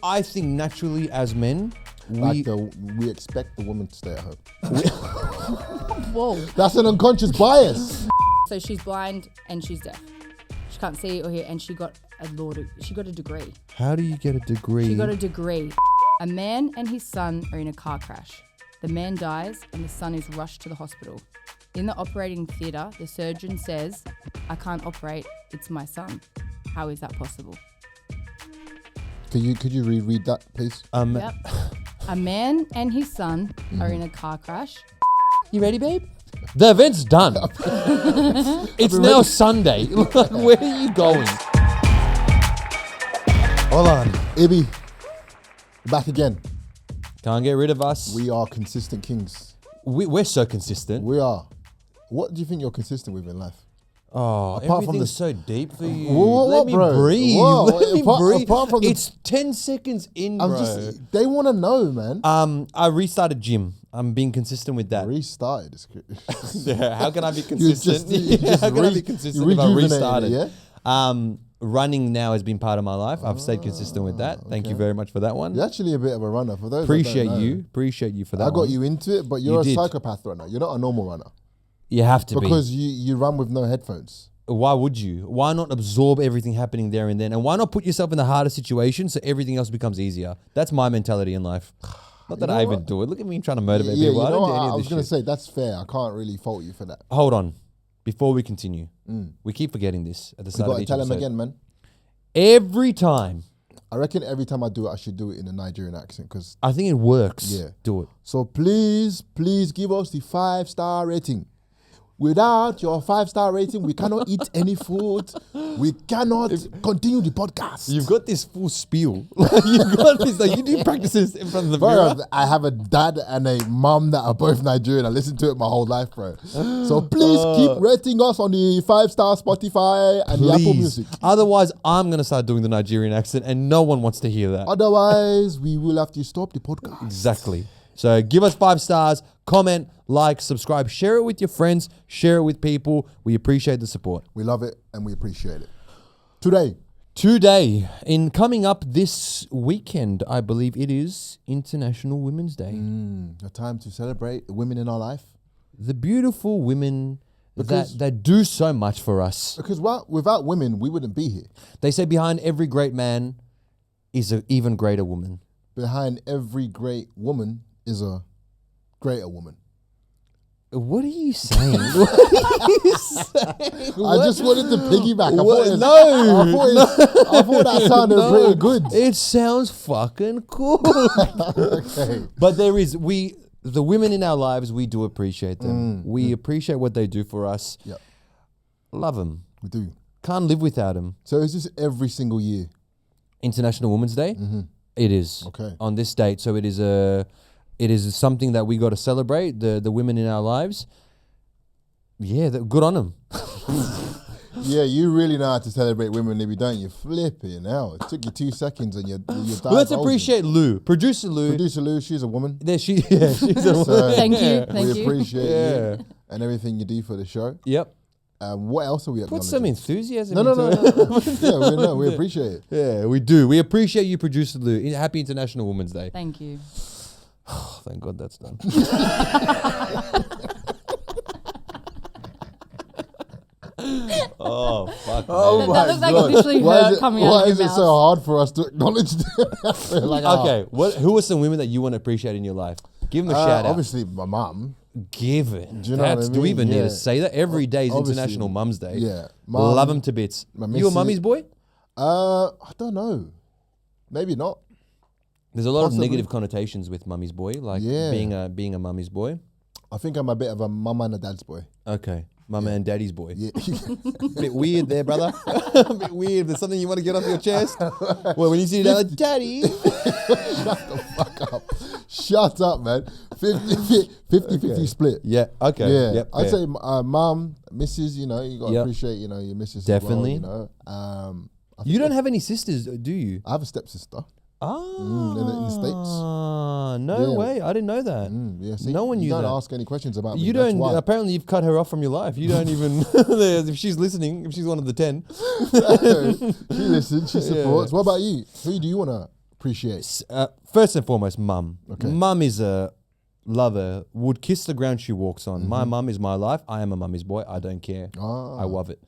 I think naturally as men, we expect the woman to stay at home. Whoa. That's an unconscious bias. So she's blind and she's deaf. She can't see or hear, and she got a degree. How do you get a degree? She got a degree. A man and his son are in a car crash. The man dies and the son is rushed to the hospital. In the operating theatre, the surgeon says, "I can't operate, it's my son." How is that possible? Could you reread that, please? Yep. A man and his son are in a car crash. You ready, babe? The event's done. It's now Sunday. Where are you going? Hold on. Ibby, back again. Can't get rid of us. We are consistent kings. We're so consistent. We are. What do you think you're consistent with in life? Oh, Apart from everything's the- so deep for you. What, Let me bro? breathe. Whoa, Let me breathe. apart from the- It's 10 seconds in, bro. They want to know, man. I restarted gym. I'm being consistent with that. Restarted. Yeah, how can I be consistent? you just How can I be consistent if I rejuvenated restarted? it, yeah? Running now has been part of my life. I've stayed consistent with that. Thank you very much for that one. You're actually a bit of a runner. For those Appreciate that don't know, Appreciate you for that I got one. you into it, but you're You a did. psychopath runner. You're not a normal runner. You have to Because you run with no headphones. Why would you? Why not absorb everything happening there and then? And why not put yourself in the harder situation so everything else becomes easier? That's my mentality in life. Not that I even do it. Look at me trying to motivate people. I don't do any I of was this going to shit. say, that's fair. I can't really fault you for that. Hold on. Before we continue, we keep forgetting this at the You start got of to each tell him episode. again, man. Every time. I reckon every time I do it, I should do it in a Nigerian accent. Because I think it works. Yeah. Do it. so please give us the 5-star rating. Without your 5-star rating, we cannot eat any food. We cannot continue the podcast. You've got this full spiel. You've got this. Like, you do practices in front of the mirror. Bro, I have a dad and a mum that are both Nigerian. I listened to it my whole life, bro. So please keep rating us on the 5-star Spotify and the Apple Music. Otherwise, I'm going to start doing the Nigerian accent and no one wants to hear that. Otherwise, we will have to stop the podcast. Exactly. So give us 5 stars, comment, like, subscribe, share it with your friends, share it with people. We appreciate the support. We love it and we appreciate it. Today, in coming up this weekend, I believe it is International Women's Day. A time to celebrate the women in our life. The beautiful women Because- that do so much for us. Because without women, we wouldn't be here. They say behind every great man is an even greater woman. Behind every great woman is a greater woman. What are you saying? What are you saying? I just wanted to piggyback. I thought that sounded pretty good. It sounds fucking cool. Okay. But the women in our lives, we do appreciate them. We appreciate what they do for us. Yep. Love them. We do. Can't live without them. So is this every single year? International Women's Day? It is. Okay. On this date. So it is something that we got to celebrate, the women in our lives. Yeah, good on them. Yeah, you really know how to celebrate women. If you don't, you flip it now. It took you 2 seconds and you're Let's appreciate Lou. Producer Lou. Producer Lou, she's a woman. She's a woman. So Thank you. we appreciate Yeah. you and everything you do for the show. Yep. What else are we Put acknowledging? some enthusiasm No. into Yeah, we appreciate it. Yeah, we do. We appreciate you, Producer Lou. Happy International Women's Day. Thank you. Oh, thank God that's done. Oh, fuck. Oh man. my That looks like God. it literally hurt coming out Why of is your it so mouth. hard for us to acknowledge that? Like, Okay, who are some women that you want to appreciate in your life? Give them a shout out. Obviously, my mum. Give it. Do you know what I Do we even mean? need Yeah. to say that? Every day is Obviously, International Mum's Day. yeah. Love them to bits. my You a missus- mummy's boy? I don't know. Maybe not. There's a lot Possibly. of negative connotations with mummy's boy, like Yeah. being a mummy's boy. I think I'm a bit of a mum and a dad's boy. Okay. Mama and daddy's boy. Yeah. Bit weird there, brother. A bit weird. There's something you want to get off your chest. Well, when you see that, daddy. Fuck up. Shut up, man. 50-50 split. Yeah. Okay. Yeah. Yep, I'd fair. say mum, missus, you got to Yep. appreciate, your missus Definitely. as well, I You don't have any sisters, do you? have a stepsister. Ah, in the States. No Yeah. way. I didn't know that. Yeah, see, No one knew you don't that. ask any questions about me. You That's don't. why. Apparently, you've cut her off from your life. You don't even. If she's listening, if she's one of the 10. She listens, she supports. What about you? Who do you want to appreciate? First and foremost, mum. Okay. Mum is a lover, would kiss the ground she walks on. My mum is my life. I am a mummy's boy. I don't care. I love it.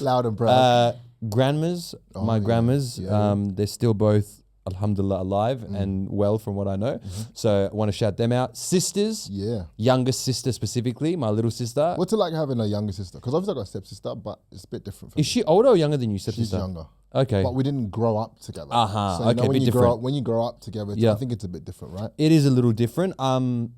Loud and proud. Grandmas, my grandmas, they're still both, alhamdulillah, alive and well from what I know. So I want to shout them out. Sisters, youngest sister specifically, my little sister. What's it like having a younger sister? Because obviously I got a stepsister, but it's a bit different for me. Is she older or younger than you, stepsister? She's younger. Okay. But we didn't grow up together. So okay, when bit you different. when you grow up together, I think it's a bit different, right? It is a little different. I'm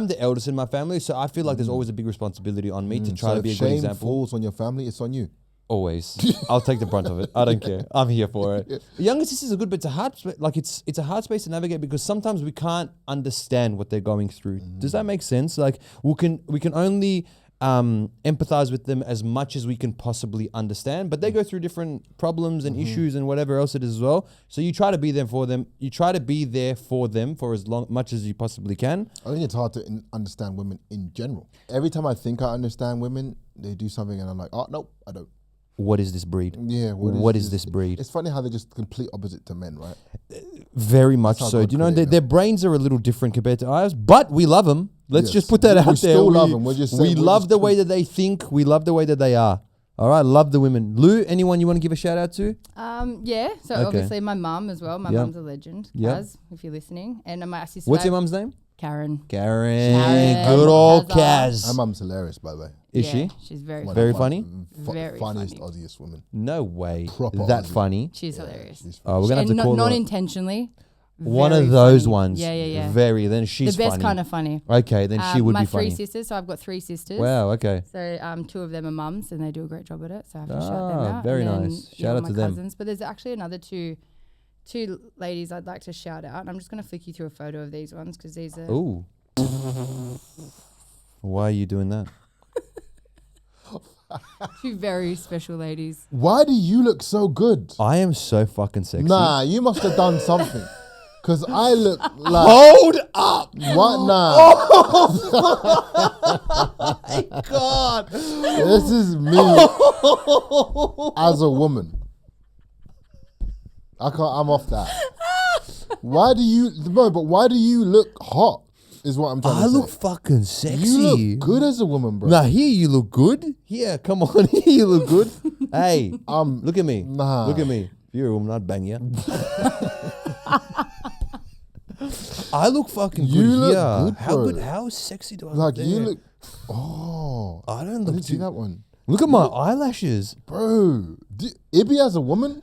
the eldest in my family, so I feel like there's always a big responsibility on me to try to be a good example. If shame falls on your family, it's on you. Always. I'll take the brunt of it. I don't care. I'm here for it. Younger sisters are good, but it's a hard it's a hard space to navigate because sometimes we can't understand what they're going through. Does that make sense? Like we can only empathize with them as much as we can possibly understand, but they go through different problems and issues and whatever else it is as well. So you try to be there for them. You try to be there for them for as much as you possibly can. I think it's hard to understand women in general. Every time I think I understand women, they do something and I'm like, oh, nope, I don't. What is this breed? Yeah. What is this breed? It's funny how they're just complete opposite to men, right? Very much so. Do you know, their brains are a little different compared to ours, but we love them. Let's just put that out there. Still love them. We love the way that they think. We love the way that they are. All right, love the women. Lou, anyone you want to give a shout out to? Yeah. So obviously my mum as well. My mum's a legend. Kaz, if you're listening, and my sister. What's your mum's name? Karen. Karen. Good old Kaz. My mum's hilarious, by the way. Is she? She's very funny. Very funniest, funny. Aussiest woman. No way. Proper that Aussie. funny. She's hilarious. Oh, we're gonna have to call not her intentionally. one Very of those funny. ones. Yeah. Very. Then she's the best funny. kind of funny. Okay, then she would my be funny. three sisters. So I've got three sisters. Wow. Okay. So two of them are mums, and they do a great job at it. So I have to shout them out. Very and then, nice. Shout out my to them. cousins. But there's actually another two ladies I'd like to shout out. And I'm just gonna flick you through a photo of these ones because these are. Ooh. Why are you doing that? Two very special ladies. Why do you look so good? I am so fucking sexy. Nah, you must have done something. Because I look like... Hold up! What? Nah. Oh my God. This is me as a woman. I'm off that. Why do you look hot? Is what I'm trying to say. I look fucking sexy. You look good as a woman, bro. Nah, here you look good. Yeah, come on. Here you look good. Hey, look at me. Nah. Look at me. If you're a woman, I'd bang you. I look fucking You good look here. good, How bro. good? How sexy do I look Like there? you look... Oh. I don't I look didn't see too... that one. Look at my eyelashes. Bro. Ibby as a woman?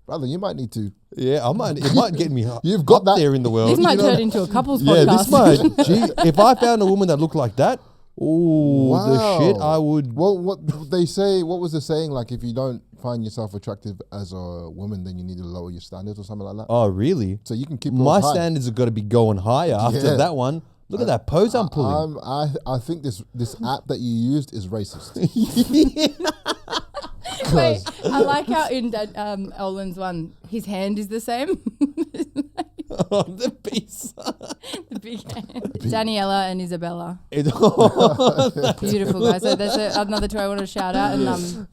Brother, you might need to... Yeah, it might get me You've got up that- there in the world. This might You know? turn into a couples Yeah, podcast. this might. Gee, if I found a woman that looked like that, the shit I would... Well, what they say, what was the saying? Like, if you don't find yourself attractive as a woman, then you need to lower your standards or something like that. Oh, really? So you can keep My yours high. standards have got to be going higher after Yeah. that one. Look at that pose I'm pulling. I think this app that you used is racist. Wait, I like how in Olin's one, his hand is the same. Oh, the piece. The big hand. Daniela and Isabella. It- Beautiful guys. So there's another two I want to shout out and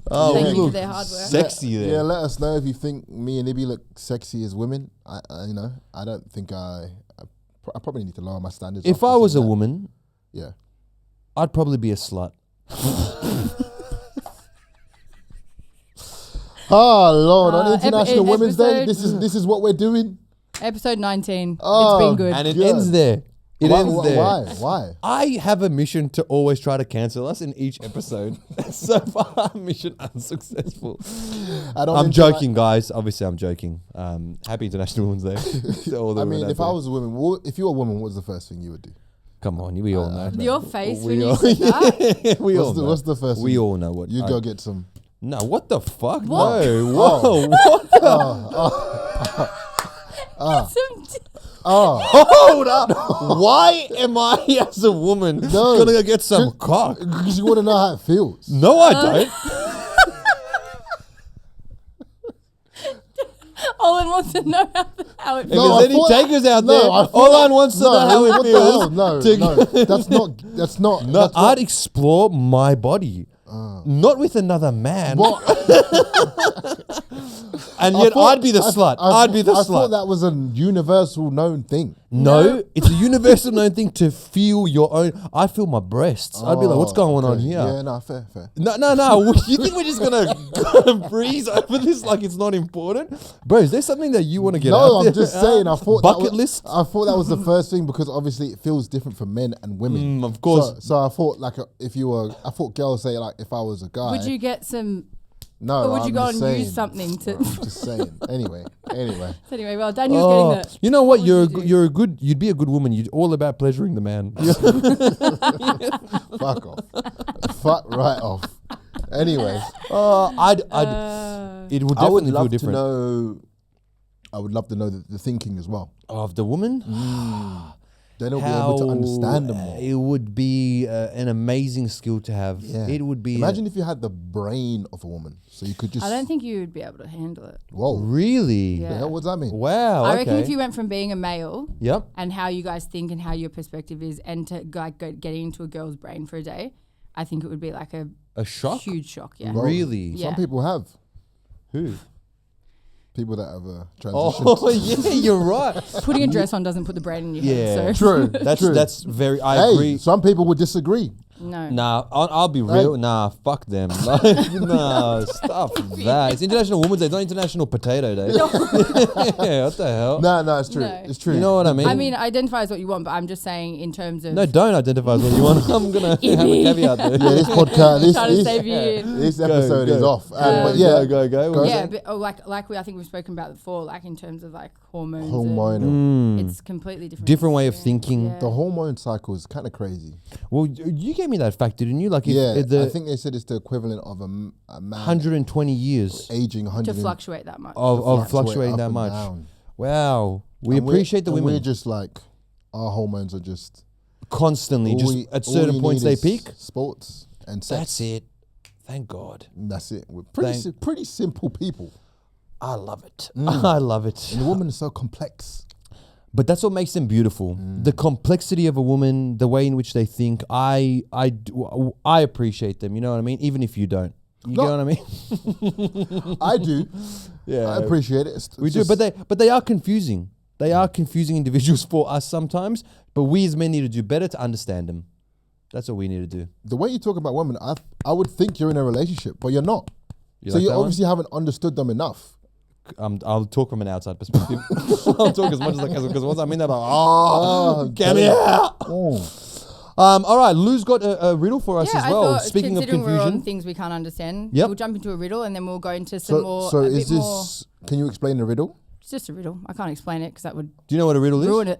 thank you for their hard work. Sexy there. Yeah, let us know if you think me and Ibby look sexy as women. I don't think I probably need to lower my standards. If after I was a seeing that. woman, Yeah. I'd probably be a slut. Oh Lord, on International in Women's Day, episode- this is what we're doing. Episode 19. Oh, It's been good. And it Yeah. ends there. It ends there. Why? I have a mission to always try to cancel us in each episode. So far, mission unsuccessful. I'm joking, guys. Obviously, I'm joking. Happy International Women's Day. to all the I women mean, out if I there. was a woman, if you were a woman, what was the first thing you would do? Come on, we all know. Your face We when you all- said that. we all know. What's the first? We thing? all know what. You go get some. No, what the fuck? What? No. Whoa. What the? Hold up. Why am I, as a woman, No. gonna go get some cock? Because you want to know how it feels. No, I don't. Olin wants to know how it If feels. there's any takers out there, I thought- Olan wants to know how it what the feels. hell? No, to- no, that's not. No, that's I'd explore my body. Not with another man. What? And yet I'd be the slut. I'd be the I thought slut. that was a universal known thing. No, it's a universal known thing to feel your own. I feel my breasts. I'd be like, what's going on okay. here? Yeah, no, fair. No. You think we're just gonna breeze over this like it's not important, bro? Is there something that you want to get out No, there? I'm just saying. I thought bucket list. I thought that was the first thing because obviously it feels different for men and women. Of course. So I thought like I thought girls say like if I was a guy. Would you get some? No, Or would you I'm go just and saying. use something to? I'm just saying. Anyway. So anyway, well, Daniel's getting the. You know what? What would you do? You'd be a good woman. You're all about pleasuring the man. Fuck off. Fuck right off. Anyway, It would I would definitely feel love to different. know. I would love to know the thinking as well. Of the woman, Then I'll be able to understand them more. It would be an amazing skill to have. Yeah. It would be. Imagine if you had the brain of a woman, so you could just. I don't think you would be able to handle it. Whoa. Really? Yeah. The hell, what does that mean? Wow. I okay. reckon if you went from being a male Yep. and how you guys think and how your perspective is, and to like getting into a girl's brain for a day, I think it would be like A shock. huge shock. Yeah. Well, Really? Yeah. Some people have. Who? People that have transitioned. Oh yeah, you're right. Putting a dress on doesn't put the brain in your Yeah. head. So True. That's very. I Hey, agree. some people would disagree. no. Nah, I'll be real. Nah, fuck them. Like, nah, stop that. It's International Women's Day. It's not International Potato Day. Yeah, what the hell? No, it's true. No. It's true. You know what I mean? I mean, identify as what you want, but I'm just saying in terms of No, don't identify as what you want. I'm gonna have a caveat there. Yeah, this podcast, trying to save you. this episode is go. off. But yeah, go. Yeah, but like I think we've spoken about before, like in terms of like hormones. hormonal. and it's completely different. Different way of experience. thinking. Yeah. The hormone cycle is kind of crazy. Well, you gave me that fact, didn't you? Like, if Yeah, the I think they said it's the equivalent of a man 120 years aging 100 to fluctuate that much. of fluctuating up that and much. down. Wow, we And appreciate the and women We're just like our hormones are just constantly. all Just we- at all certain we points need they is peak. Sports and sex. That's it. Thank God. And that's it. We're pretty simple people. I love it. I love it. And the woman is so complex. But that's what makes them beautiful. The complexity of a woman, the way in which they think. I appreciate them. You know what I mean? Even if you don't. You No. know what I mean? I do. Yeah, I appreciate it. It's we do. just- But they are confusing. They are confusing individuals for us sometimes. But we as men need to do better to understand them. That's what we need to do. the way you talk about women, I would think you're in a relationship, but you're not. You So like you that one? obviously haven't understood them enough. I'll talk from an outside perspective. I'll talk as much as I can because once I'm in there, like, get me out. Oh. All right, Lou's got a riddle for us Yeah, as I well. thought Speaking of considering we're on confusion, things we can't understand, Yep. we'll jump into a riddle and then we'll go into some more. So a is bit more. this? Can you explain the riddle, It's just a riddle. I can't explain it because that would do you know what a riddle is? ruin it.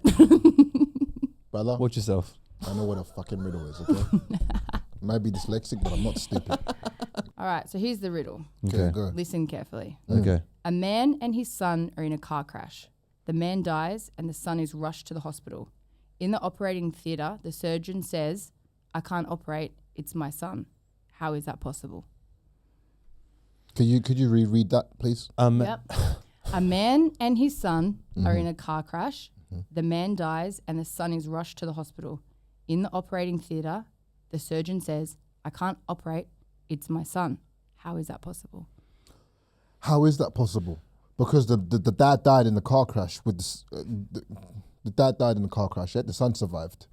brother? Watch yourself. I know what a fucking riddle is. Okay. Might be dyslexic, but I'm not stupid. All right, so here's the riddle. Okay, go. Listen carefully. Okay. A man and his son are in a car crash. The man dies and the son is rushed to the hospital. In the operating theatre, the surgeon says, I can't operate, it's my son. How is that possible? Could you reread that, please? Yep. A man and his son are in a car crash. The man dies and the son is rushed to the hospital. In the operating theatre, the surgeon says, I can't operate, it's my son. How is that possible? How is that possible? Because the dad died in the car crash with the dad died in the car crash, yet the son survived.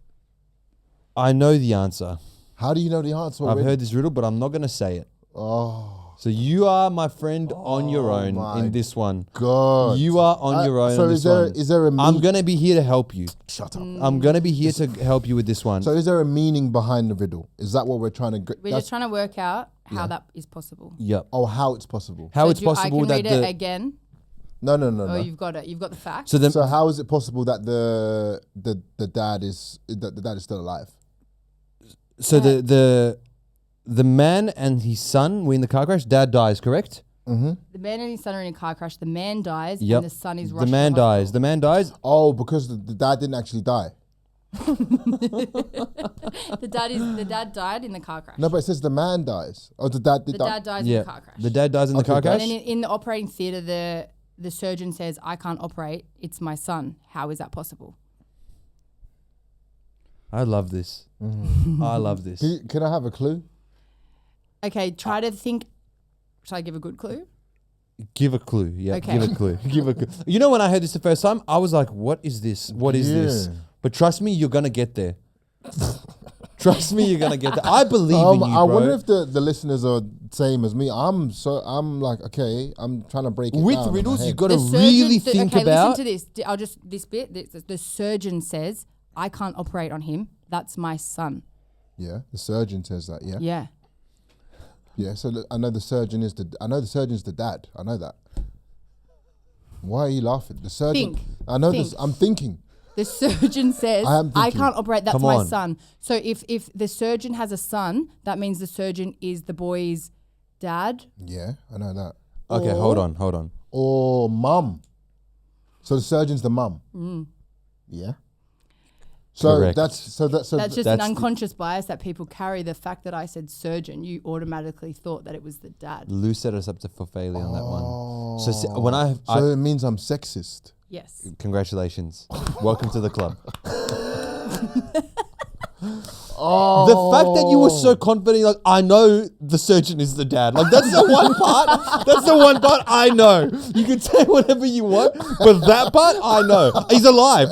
I know the answer. How do you know the answer I've already? heard this riddle, but I'm not going to say it. Oh, So you are, my friend, on your own my in this one. God. You are on your own So on this is there one. is there a I'm going to be here to help you. shut up. I'm going to be here to help you with this one. So is there a meaning behind the riddle? Is that what we're trying to get? We're just trying to work out how that is possible. Yep. Oh, how it's possible? How So it's I possible can that read it the... again. No. Oh, you've got it. You've got the fact. So, So how is it possible that the dad is still alive? so the man and his son were in the car crash. Dad dies, correct? The man and his son are in a car crash. The man dies Yep. and the son is rushed. The man to hospital. dies. The man dies. Oh, because the dad didn't actually die. The dad died in the car crash. No, but it says the man dies. Oh, the dad did the die. dad dies Yeah. in the car crash. The dad dies in the Okay, car got crash. And then in the operating theatre, the surgeon says, I can't operate, it's my son. How is that possible? I love this. I love this. Can I have a clue? Okay, try to think. Should I give a good clue? Give a clue. Yeah, Okay. give a clue. Give a clue. You know, when I heard this the first time, I was like, what is this? What is this? But trust me, you're going to get there. Trust me, you're going to get there. I believe in you, I bro. wonder if the listeners are same as me. I'm like, okay, I'm trying to break it With down in my riddles, head. you've got to really think about. Listen to this. This bit. The surgeon says, I can't operate on him. That's my son. Yeah, the surgeon says that. Yeah. Yeah. Yeah, so I know the surgeon is the dad. I know that. Why are you laughing? The surgeon. Think. I know Think. this. I'm thinking. The surgeon says, I am I thinking. can't operate. That's Come my on. son. So if the surgeon has a son, that means the surgeon is the boy's dad. Yeah, I know that. Okay, hold on. Or mum. So the surgeon's the mum. Yeah. So Correct. that's That's just that's an the- unconscious bias that people carry. The fact that I said surgeon, you automatically thought that it was the dad. Lou set us up for failure on that one. So when So it means I'm sexist. Yes. congratulations. Welcome to the club. Oh, The fact that you were so confident, like, I know the surgeon is the dad. Like, that's the one part. That's the one part I know. You can say whatever you want, but that part I know. He's alive.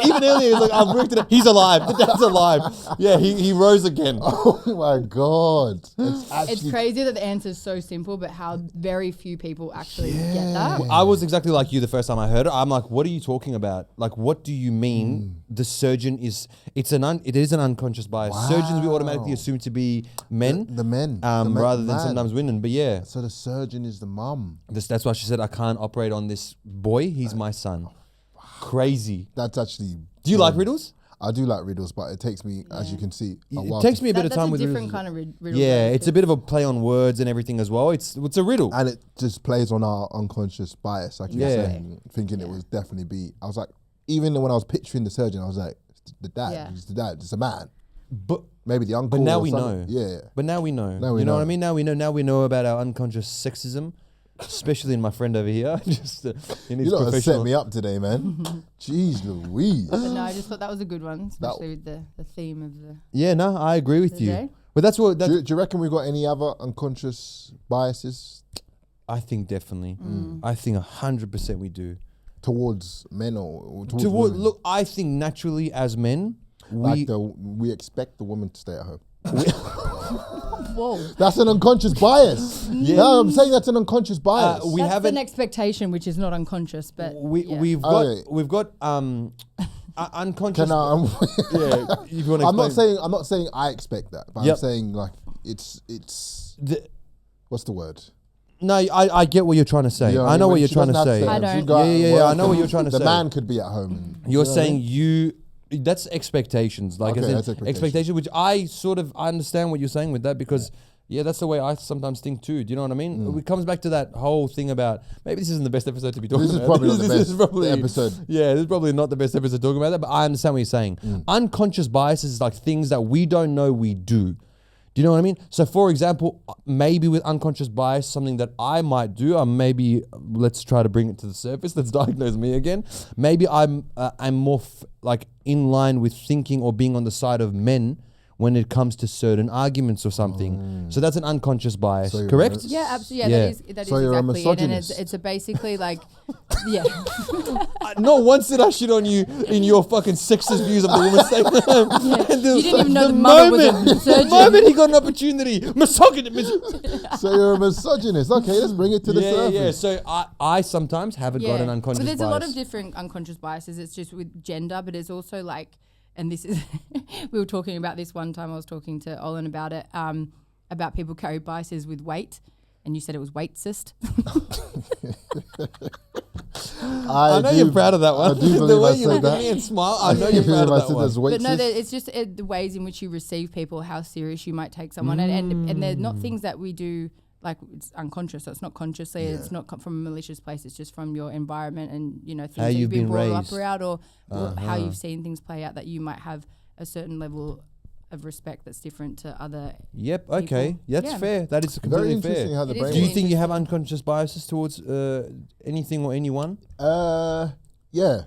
Even earlier, he's like, I've worked it out. He's alive. The dad's alive. Yeah, he rose again. Oh my god! It's crazy that the answer is so simple, but how very few people actually get that. I was exactly like you the first time I heard it. I'm like, what are you talking about? Like, what do you mean the surgeon is, it is an unconscious bias. Surgeons we automatically assume to be men. The men. Rather than man. sometimes women. But yeah, So the surgeon is the mum. that's why she said, I can't operate on this boy. He's my son. Crazy. That's actually. Do you like riddles? I do like riddles, but it takes me, as you can see, a while. It takes me a bit of That's time a with different riddles. kind of riddle. Yeah, though, it's a bit of a play on words and everything as well. It's a riddle. And it just plays on our unconscious bias, like you were Yeah. saying, thinking it was definitely be. I was like, even when I was picturing the surgeon, I was like, it's the dad. Yeah. It's the dad. It's a man. But Maybe the uncle. But now or we something. know. Yeah. But now we know. Now we you know what know. I mean? Now we know about our unconscious sexism, especially in my friend over here. Just in his You lot have set professional. me up today, man. Jeez Louise. But no, I just thought that was a good one, especially with the theme of the Yeah, no, I agree with the you. day. But that's what Do you reckon we've got any other unconscious biases I think definitely. I think 100% we do. towards men or towards women? Look, I think naturally as men, we expect the woman to stay at home. Whoa. That's an unconscious bias. Yeah. No, I'm saying that's an unconscious bias. we That's have an expectation, which is not unconscious, but yeah. we've got unconscious. Can I, yeah, if you want to. I'm not saying I expect that, but Yep. I'm saying like it's what's the word? No, I get what you're trying to say. You know I know mean? what you're She trying to doesn't have say. I stay at home. She don't. go out and Yeah, work I know what and you're trying to the say. man could be at home. And, You're you know what I saying mean? that's expectations, like Okay, as in that's expectation. expectation, which I understand what you're saying with that because that's the way I sometimes think too. Do you know what I mean? It comes back to that whole thing about maybe this isn't the best episode to be talking This is about. probably not the This best is probably- episode. Yeah, this is probably not the best episode talking about that, but I understand what you're saying. Unconscious biases is like things that we don't know we do. Do you know what I mean? So, for example, maybe with unconscious bias, something that I might do, maybe let's try to bring it to the surface. Let's diagnose me again. Maybe I'm more like in line with thinking or being on the side of men when it comes to certain arguments or something. So that's an unconscious bias, So you're correct? Yeah, absolutely. Yeah. That is So you're a exactly it. And misogynist. it's a basically like, yeah. Not once did I shit on you in your fucking sexist views of the woman's thing. You didn't even know the mother was a surgeon. The moment he got an opportunity, misogyny. So you're a misogynist. Okay, let's bring it to the Yeah. surface. So I sometimes haven't got an unconscious But there's bias. a lot of different unconscious biases. It's just with gender, but it's also like, and this is, we were talking about this one time. I was talking to Olin about it, about people carry biases with weight, and you said it was weight cyst. I know you're proud of that one. I do The believe way I you said look at that. me and smile, I know you're proud of that one. But no, it's just the ways in which you receive people, how serious you might take someone, and they're not things that we do. Like it's unconscious, so it's not consciously. It's not from a malicious place. It's just from your environment and things How that you've you've been been brought raised. up around, or how you've seen things play out. That you might have a certain level of respect that's different to other. Yep. Okay. people. That's Yeah. fair. That is Very completely interesting fair. how the It is brain Do you really think you have unconscious biases towards anything or anyone? Yeah.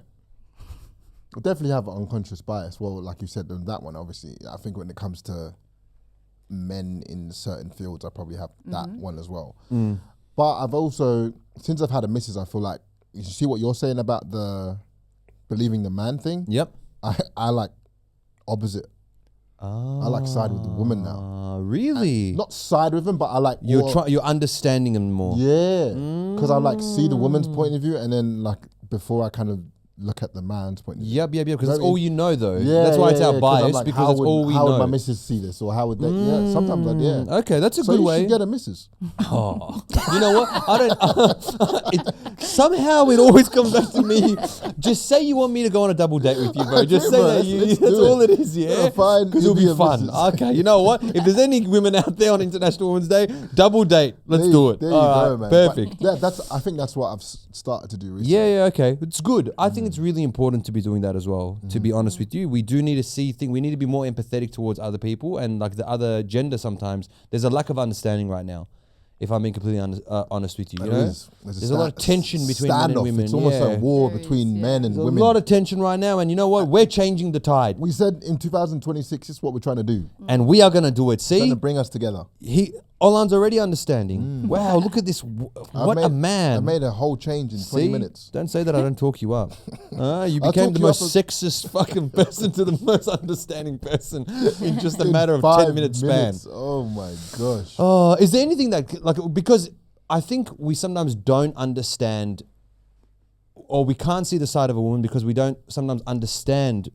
I definitely have an unconscious bias. Well, like you said, on that one, obviously. I think when it comes to men in certain fields, I probably have that one as well. But I've also since I've had a missus, I feel like you see what you're saying about the believing the man thing. Yep. I like opposite. I like side with the woman now. Really? Not side with him, but I like You're understanding him more. Yeah, because I like see the woman's point of view, and then like before I kind of look at the man's point of view. Yep. Because that's all you know, though. Yeah, that's why it's our bias, like, because that's all we know. How would my missus see this, or how would they? Yeah, sometimes Okay, that's a so good you way. should get a missus. Oh, you know what? I don't. Somehow it always comes back to me. Just say you want me to go on a double date with you, bro. Just say bro, that. let's That's do all it. it is, yeah. Fine, Because it'll you'll be be a fun. missus. Okay, you know what? If there's any women out there on International Women's Day, double date. Let's do it. There you All go, right, man. perfect. But I think that's what I've started to do recently. Yeah, okay. It's good. I think it's really important to be doing that as well. To be honest with you, we do need to see things. We need to be more empathetic towards other people and like the other gender. Sometimes there's a lack of understanding right now. If I'm being completely honest with you, you know, there's a lot of tension between men and women. It's almost like war There is, between men and There's women. a lot of tension right now, and you know what? We're changing the tide, We said in 2026, this is what we're trying to do. and we are going to do it. Trying See, to bring us together. Olan's already understanding. Wow, look at this! What a man! I made a whole change in 20 See? minutes. Don't say that I don't talk you up. You I'll became talk the you most up sexist fucking person to the most understanding person in just a In matter of 5 10-minute span. minutes. Oh my gosh. Is there anything that, like, because I think we sometimes don't understand, or we can't see the side of a woman because we don't sometimes understand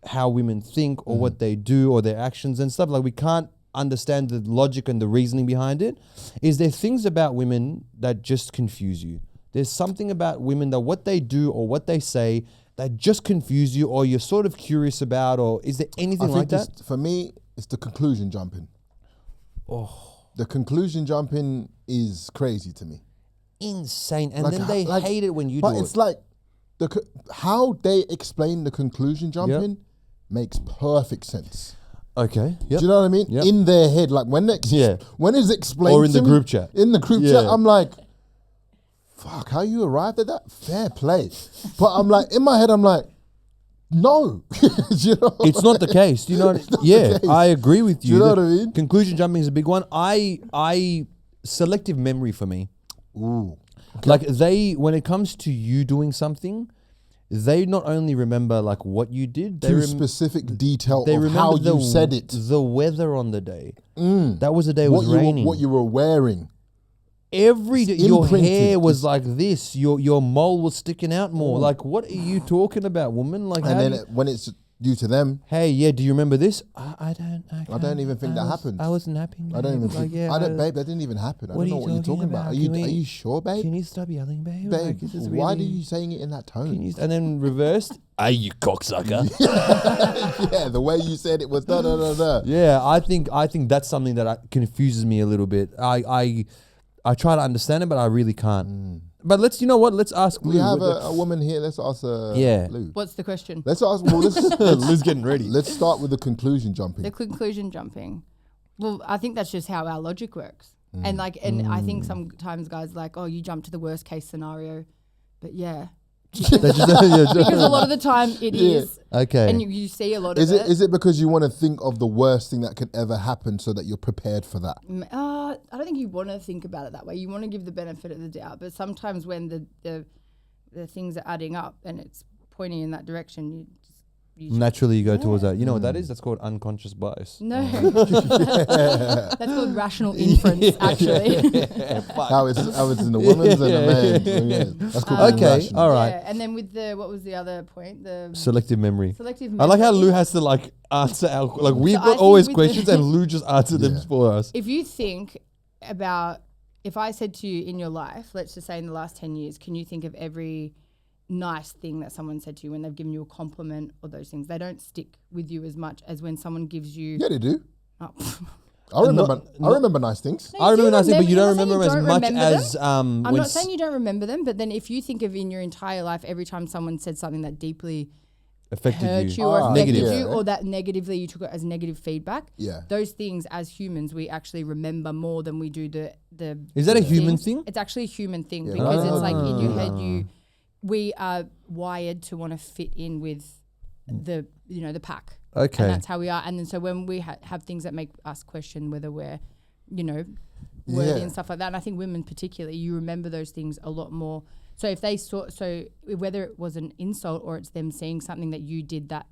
how women think or what they do or their actions and stuff. Like, we can't understand the logic and the reasoning behind it. Is there things about women that just confuse you? There's something about women that what they do or what they say that just confuse you, or you're sort of curious about, or is there anything like that? For me, it's the conclusion jumping. Oh, The conclusion jumping is crazy to me. insane. And Like, then they like- hate it when you But do it's it. like how they explain the conclusion jumping makes perfect sense. Okay. Do you know what I mean? Yep. In their head, like when when it's explained Or in to the me, group chat. In the group Yeah. chat, I'm like, fuck, how you arrived at that? Fair play. But I'm like, in my head, I'm like, no. You know? It's not the case. Do you know what the case. I agree with you. Do you know The what I mean? Conclusion jumping is a big one. I selective memory for me. Ooh. Like, when it comes to you doing something, they not only remember like what you did, they To specific detail they of remember how you said it. the weather on the day. That was the day it was What raining. you were wearing. Every day, your imprinted. hair was It's- like this. Your mole was sticking out more. Like, what are you talking about, woman? Like, And how then do you- when it's due to them, hey, yeah, do you remember this? I don't. I don't even think that happened. I wasn't happy. I don't even Like, think, yeah, I don't, babe, that didn't even happen. I What don't are know you what you're talking talking about. about? Are you sure, babe? Can you stop yelling, babe? Babe, Like, is this why are really- you saying it in that tone? And then reversed. Hey, you cocksucker. Yeah, the way you said it was da da da da. Yeah, I think that's something that confuses me a little bit. I try to understand it, but I really can't. But you know what? Let's ask We Lou. have a woman here. Let's ask Yeah. Lou. What's the question? Let's ask. Well, Lou's getting ready. let's start with the conclusion jumping. The conclusion jumping. Well, I think that's just how our logic works. And I think sometimes guys like, oh, you jump to the worst case scenario. But yeah. Because a lot of the time it is. Okay. And you see a lot Is of it is it because you want to think of the worst thing that could ever happen so that you're prepared for that? I don't think you want to think about it that way. You want to give the benefit of the doubt. But sometimes when the things are adding up and it's pointing in that direction, Naturally, you go towards that. You know what that is? That's called unconscious bias. No. That's called rational inference, actually. How it's in the women's and the men's. That's called being Okay, rational. all right. Yeah, and then with what was the other point? The Selective memory. selective I like how memory. Lou has to like answer our we've So I got think always with questions the- and Lou just answered them Yeah. for us. If you think about, if I said to you in your life, let's just say in the last 10 years, can you think of every nice thing that someone said to you when they've given you a compliment or those things? They don't stick with you as much as when someone gives you. Yeah, they do. Oh, I remember nice things. No, I you do remember nice things, but you don't I'm not saying remember as don't much remember them. as I'm when not saying you don't remember them, but then if you think of in your entire life, every time someone said something that deeply affected hurt you. you or affected Negative. you, or that negatively you took it as negative feedback. Yeah. Those things as humans we actually remember more than we do the Is that a things. human thing? It's actually a human thing Yeah. because it's like in your head we are wired to want to fit in with the pack. Okay. And that's how we are. And then so when we have things that make us question whether we're worthy Yeah. and stuff like that. And I think women particularly, you remember those things a lot more. So if they saw, so whether it was an insult or it's them seeing something that you did that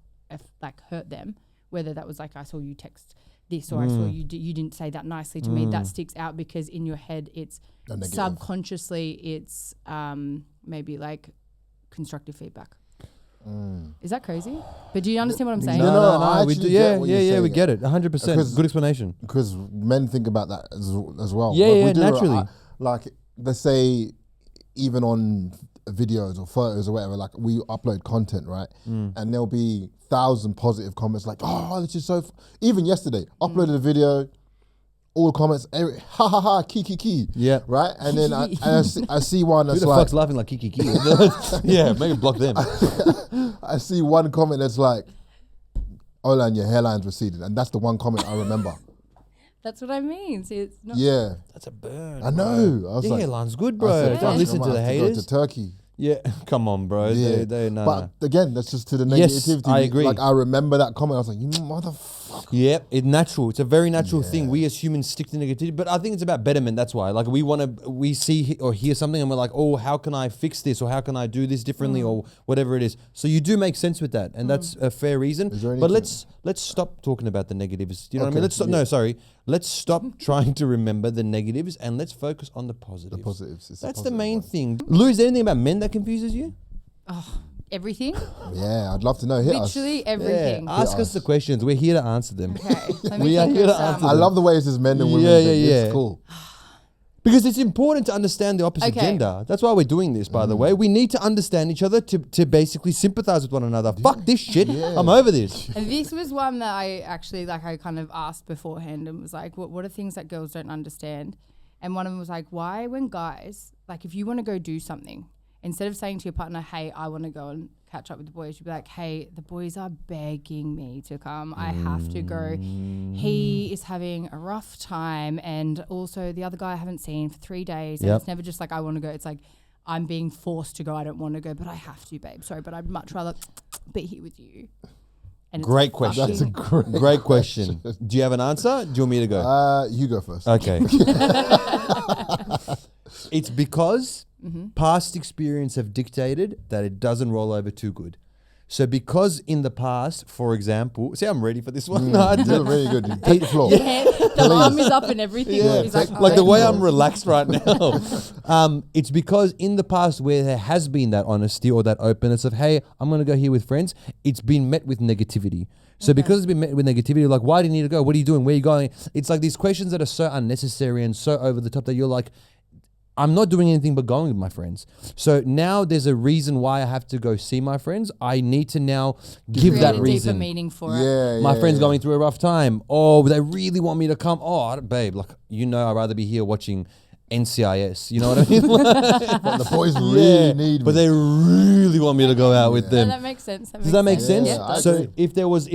like hurt them, whether that was like, I saw you text this or I saw you didn't say that nicely to me, that sticks out because in your head it's subconsciously it's maybe like constructive feedback. Is that crazy? But do you understand what I'm saying? No, we actually do. get what you're saying. We get it. 100%. Good explanation. Because men think about that as well. Yeah, Like, yeah, we do, naturally. Like, let's say, even on videos or photos or whatever, like we upload content, right? And there'll be 1,000 positive comments like, oh, this is so... Even yesterday, uploaded a video, all comments, ha ha ha, key. Yeah. Right? And then I see one that's Who the like... fuck's laughing like kiki? Yeah, maybe block them. I see one comment that's like, Olan, your hairline's receded. And that's the one comment I remember. That's what I mean. See, it's not. Yeah. That's a burn. I know. I was Your like... hairline's good, I bro. said, Don't "Fuck, listen I to might the have to go haters. to Turkey. Yeah, come on, bro. Yeah. Nah. But again, that's just to the Yes, negativity. I agree. Like, I remember that comment. I was like, you motherfucker. Yep, it's natural. It's a very natural thing. We as humans stick to negativity, but I think it's about betterment. That's why. Like we see or hear something and we're like, oh, how can I fix this or how can I do this differently or whatever it is. So you do make sense with that, and that's a fair reason. But let's stop talking about the negatives. You know what I mean? Let's stop. No, sorry. Let's stop trying to remember the negatives and let's focus on the positives. The positives. It's That's the the main positive thing. Lou, is there anything about men that confuses you? Everything. one. Yeah, I'd love to know. Hit us. Literally everything. Yeah, ask us the questions. We're here to answer them. Okay. Let me We are think here of to answer I love the way it says men and women. Yeah, think. yeah, It's yeah. cool. Because it's important to understand the opposite Okay. gender. That's why we're doing this, by the way. We need to understand each other to basically sympathize with one another. Fuck this shit. I'm over this. And this was one that I actually, like, I kind of asked beforehand and was like, what are things that girls don't understand? And one of them was like, why when guys, like, if you want to go do something, instead of saying to your partner, hey, I want to go and catch up with the boys, you'd be like, hey, the boys are begging me to come. I have to go. He is having a rough time. And also the other guy I haven't seen for 3 days. And it's never just like, I want to go. It's like, I'm being forced to go. I don't want to go, but I have to, babe. Sorry, but I'd much rather be here with you. And it's Great question. That's a Great question. Do you have an answer? Do you want me to go? You go first. Okay. It's because past experience have dictated that it doesn't roll over too good. So because in the past, for example, see, I'm ready for this one. You're very good. Dude. Take the floor. The arm is up and everything. Yeah, He's like, like the way "Oh." I'm relaxed right now. It's because in the past where there has been that honesty or that openness of, hey, I'm going to go here with friends, it's been met with negativity. So because it's been met with negativity, like, why do you need to go? What are you doing? Where are you going? It's like these questions that are so unnecessary and so over the top that you're like, I'm not doing anything but going with my friends. So now there's a reason why I have to go see my friends. I need to now give Create that a deeper reason. meaning for it. Yeah, My friend's going through a rough time. Oh, they really want me to come. Oh, babe, like, you know, I'd rather be here watching NCIS. You know what I mean? But the boys really need me. But they really want me to go out with No, them. that makes sense. Does that make sense? Yeah, I so agree. if there was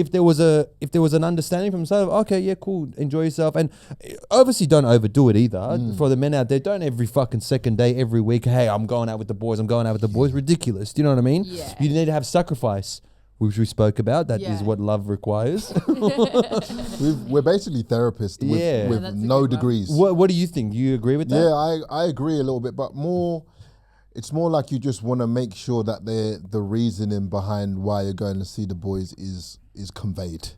an understanding from side of, okay, yeah, cool, enjoy yourself, and obviously don't overdo it either. For the men out there, don't every fucking second day, every week, hey, I'm going out with the boys. Ridiculous. Do you know what I mean? Yeah. You need to have sacrifice, which we spoke about. That is Yeah. what love requires. We're basically therapists with, Yeah. with That's a no good one. degrees. What do you think? Do you agree with that? Yeah, I agree a little bit, but it's more like you just want to make sure that the reasoning behind why you're going to see the boys is conveyed.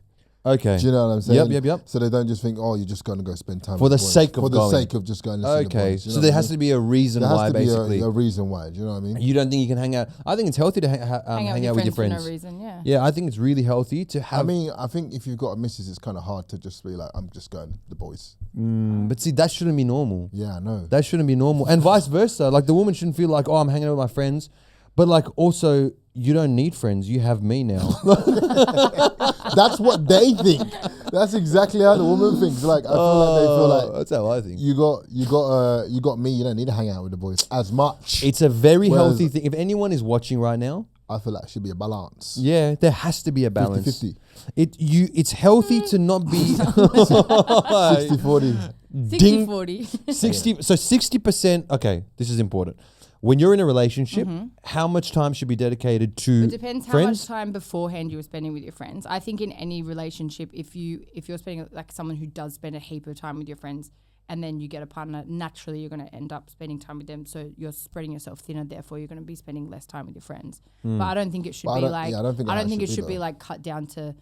Okay. Do you know what I'm saying? Yep. So they don't just think, oh, you're just going to go spend time For with the boys. sake of For the going. sake of just going to see the Okay. boys. You So know there what I has mean? to be a reason There has why, to be basically. a reason why. Do you know what I mean? You don't think you can hang out? I think it's healthy to hang out with your friends. for no reason. Yeah. Yeah, I think it's really healthy to have. I mean, I think if you've got a missus, it's kind of hard to just be like, I'm just going to the boys. But see, that shouldn't be normal. Yeah, I know. That shouldn't be normal. And vice versa. Like the woman shouldn't feel like, oh, I'm hanging out with my friends. But like also, you don't need friends. You have me now. That's what they think. That's exactly how the woman thinks. Like I feel like they feel like That's how I think. you got me. You don't need to hang out with the boys as much. It's a very Whereas- healthy thing. If anyone is watching right now, I feel like it should be a balance. yeah, there has to be a balance. 50-50. It's healthy to not be 60-40. 60-40. 60. So 60%. Okay, this is important. When you're in a relationship, how much time should be dedicated to It depends how friends? much time beforehand you were spending with your friends. I think in any relationship, if you're spending like someone who does spend a heap of time with your friends, and then you get a partner, naturally you're going to end up spending time with them. So you're spreading yourself thinner. Therefore, you're going to be spending less time with your friends. But I don't think it should be like. I don't think it should be like cut down to.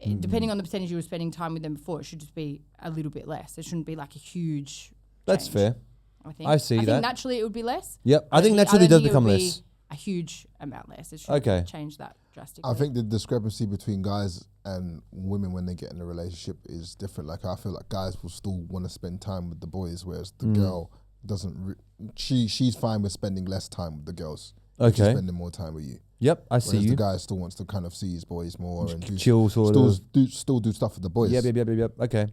Depending on the percentage you were spending time with them before, it should just be a little bit less. It shouldn't be like a huge. That's change, fair. I think. I think naturally it would be less. Yep. I think naturally it does become less. A huge amount less. It should change that drastically. I think the discrepancy between guys and women when they get in a relationship is different. Like I feel like guys will still want to spend time with the boys, whereas the girl doesn't. She's fine with spending less time with the girls. She's spending more time with you. Yep, I see you. The guy still wants to kind of see his boys more and chill sort of. Still do stuff with the boys. Yep. Okay.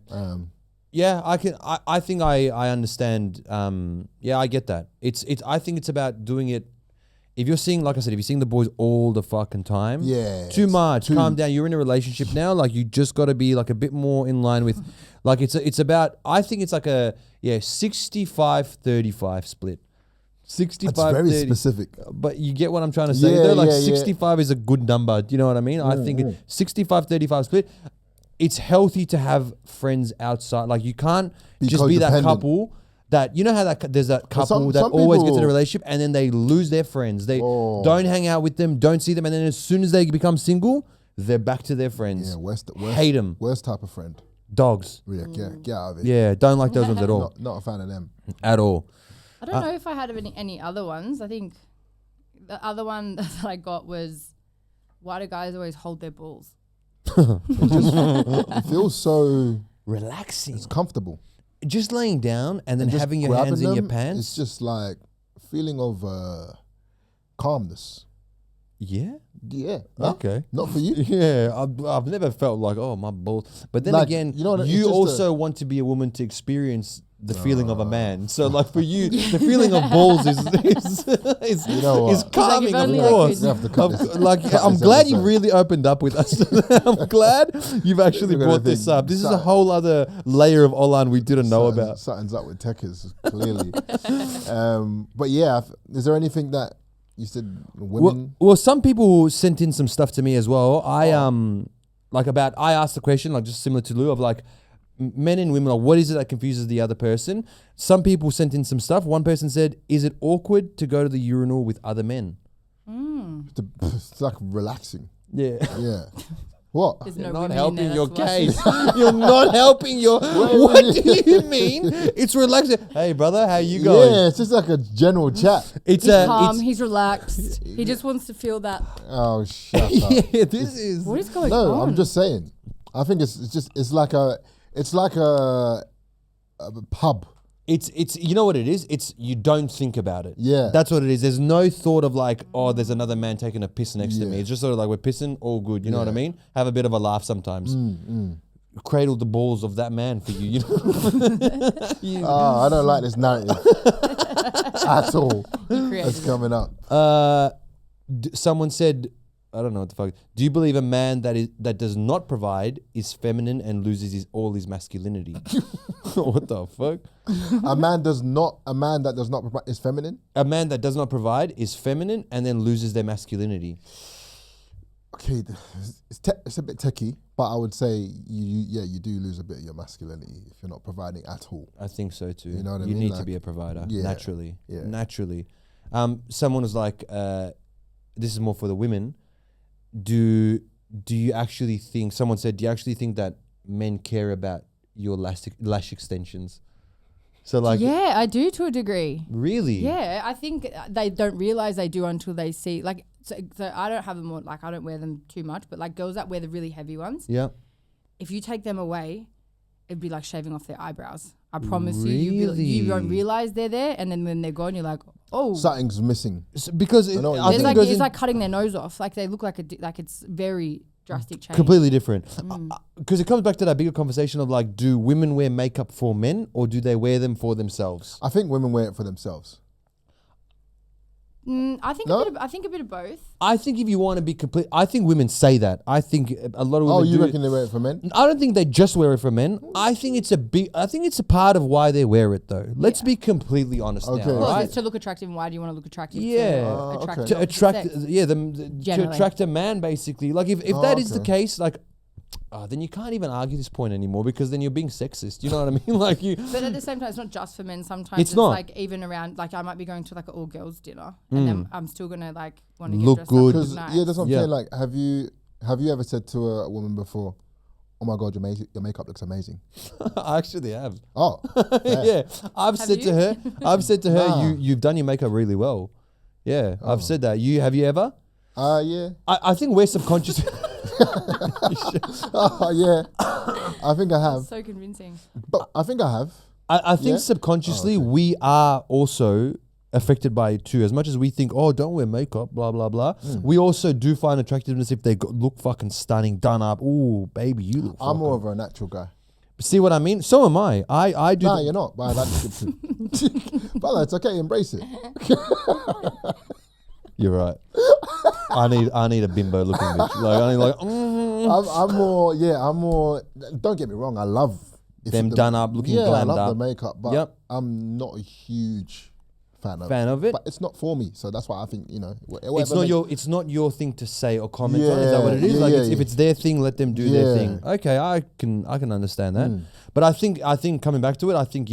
Yeah, I think I understand. Yeah, I get that. I think it's about doing it. If you're seeing, like I said, if you're seeing the boys all the fucking time, too much. Calm down. You're in a relationship now. Like you just got to be like a bit more in line with, like it's about. I think it's like a 65-35 split. 65. That's very 30, specific. but you get what I'm trying to say. Though, like 65 is a good number. Do you know what I mean? I think 65-35 split. It's healthy to have friends outside. Like you can't just be that couple. That you know how there's that couple that always gets in a relationship and then they lose their friends. They don't hang out with them, don't see them, and then as soon as they become single, they're back to their friends. Yeah, worst hate them. Worst type of friend. Dogs. Yeah, get out of it. Yeah, don't like those ones at all. Not a fan of them at all. I don't know if I had any other ones. I think the other one that I got was, why do guys always hold their balls? It feels so relaxing. It's comfortable. Just laying down and then having your hands in your pants. It's just like a feeling of calmness. Yeah? Yeah. Okay. Not for you? Yeah. I've never felt like, oh, my balls. But then like, again, you also want to be a woman to experience the feeling of a man. So like for you, the feeling of balls is calming, of course. I'm glad you really opened up with us. I'm glad you've actually brought this up. This is a whole other layer of Olan we didn't know about. Something's up with Techers, clearly. But yeah, is there anything that you said women? Well, some people sent in some stuff to me as well. I asked the question, like just similar to Lou, of like, men and women, like, what is it that confuses the other person? Some people sent in some stuff. One person said, is it awkward to go to the urinal with other men? It's like relaxing. Yeah. Yeah. What? You're not helping your case. You're not helping your... What do you mean? It's relaxing. Hey, brother, how you going? Yeah, it's just like a general chat. He's calm. He's relaxed. He just wants to feel that. Oh, shut up. Yeah, this is... What is going on? No, I'm just saying. I think it's like a pub. It's you know what it is? It's you don't think about it. Yeah. That's what it is. There's no thought of like, oh, there's another man taking a piss next to me. It's just sort of like we're pissing, all good. You know what I mean? Have a bit of a laugh sometimes. Cradle the balls of that man for you. You know? I don't like this narrative at all. That's coming up. Someone said, I don't know what the fuck. Do you believe a man that does not provide is feminine and loses all his masculinity? What the fuck? A man that does not provide is feminine? A man that does not provide is feminine and then loses their masculinity. Okay, it's a bit techie, but I would say you do lose a bit of your masculinity if you're not providing at all. I think so too. You know what I mean? You need like, to be a provider, naturally. Yeah. Naturally. Someone was like, this is more for the women. Do you actually think, someone said, do you actually think that men care about your lash extensions? So like, yeah, I do to a degree. Really? Yeah, I think they don't realize they do until they see, like, so I don't have them on, like, I don't wear them too much, but like girls that wear the really heavy ones. Yeah. If you take them away, it'd be like shaving off their eyebrows. I promise you don't realize they're there, and then when they're gone, you're like, oh, something's missing. Because it's like cutting their nose off. Like they look like it's very drastic change. Completely different. Because it comes back to that bigger conversation of like, do women wear makeup for men or do they wear them for themselves? I think women wear it for themselves. I think a bit of both. I think if you want to be complete, I think women say that. I think a lot of women. Oh, you reckon they wear it for men? I don't think they just wear it for men. I think it's a part of why they wear it though. Let's be completely honest now. Right? It's to look attractive. And why do you want to look attractive? Yeah, to attract a man basically. Like if that is the case, like then you can't even argue this point anymore because then you're being sexist. You know what I mean? Like you. But at the same time, it's not just for men. Sometimes it's not. like even around, like I might be going to like an all girls dinner and then I'm still gonna like want to Look get dressed good. up. Because Nice. yeah, that's what I'm Yeah. saying. Like, have you ever said to a woman before, "Oh my God, your makeup looks amazing"? I actually have. Oh, Yeah, I've said to her. Nah. You've done your makeup really well. Yeah, I've said that. Have you ever? yeah. I think we're subconscious. Oh, yeah. I think I have. So convincing. But I think I have. I think Yeah? subconsciously we are also affected by it too. As much as we think, oh, don't wear makeup, blah blah blah. We also do find attractiveness if they look fucking stunning, done up. Ooh, baby, you look. I'm more of a natural guy. See what I mean? So am I. I do. Nah, you're not. But I like it. But it's okay. Embrace it. You're right. I need a bimbo looking bitch. Like I need like I'm more. Yeah, I'm more. Don't get me wrong. I love if them done up, looking Yeah, I glammed love up. the makeup, but Yep. I'm not a huge fan of it. But it's not for me, so that's why I think It's not your thing to say or comment on. Is that what it is? Yeah, Like yeah, if yeah. it's their thing, let them do their Yeah. thing. Okay, I can understand that. But I think coming back to it, I think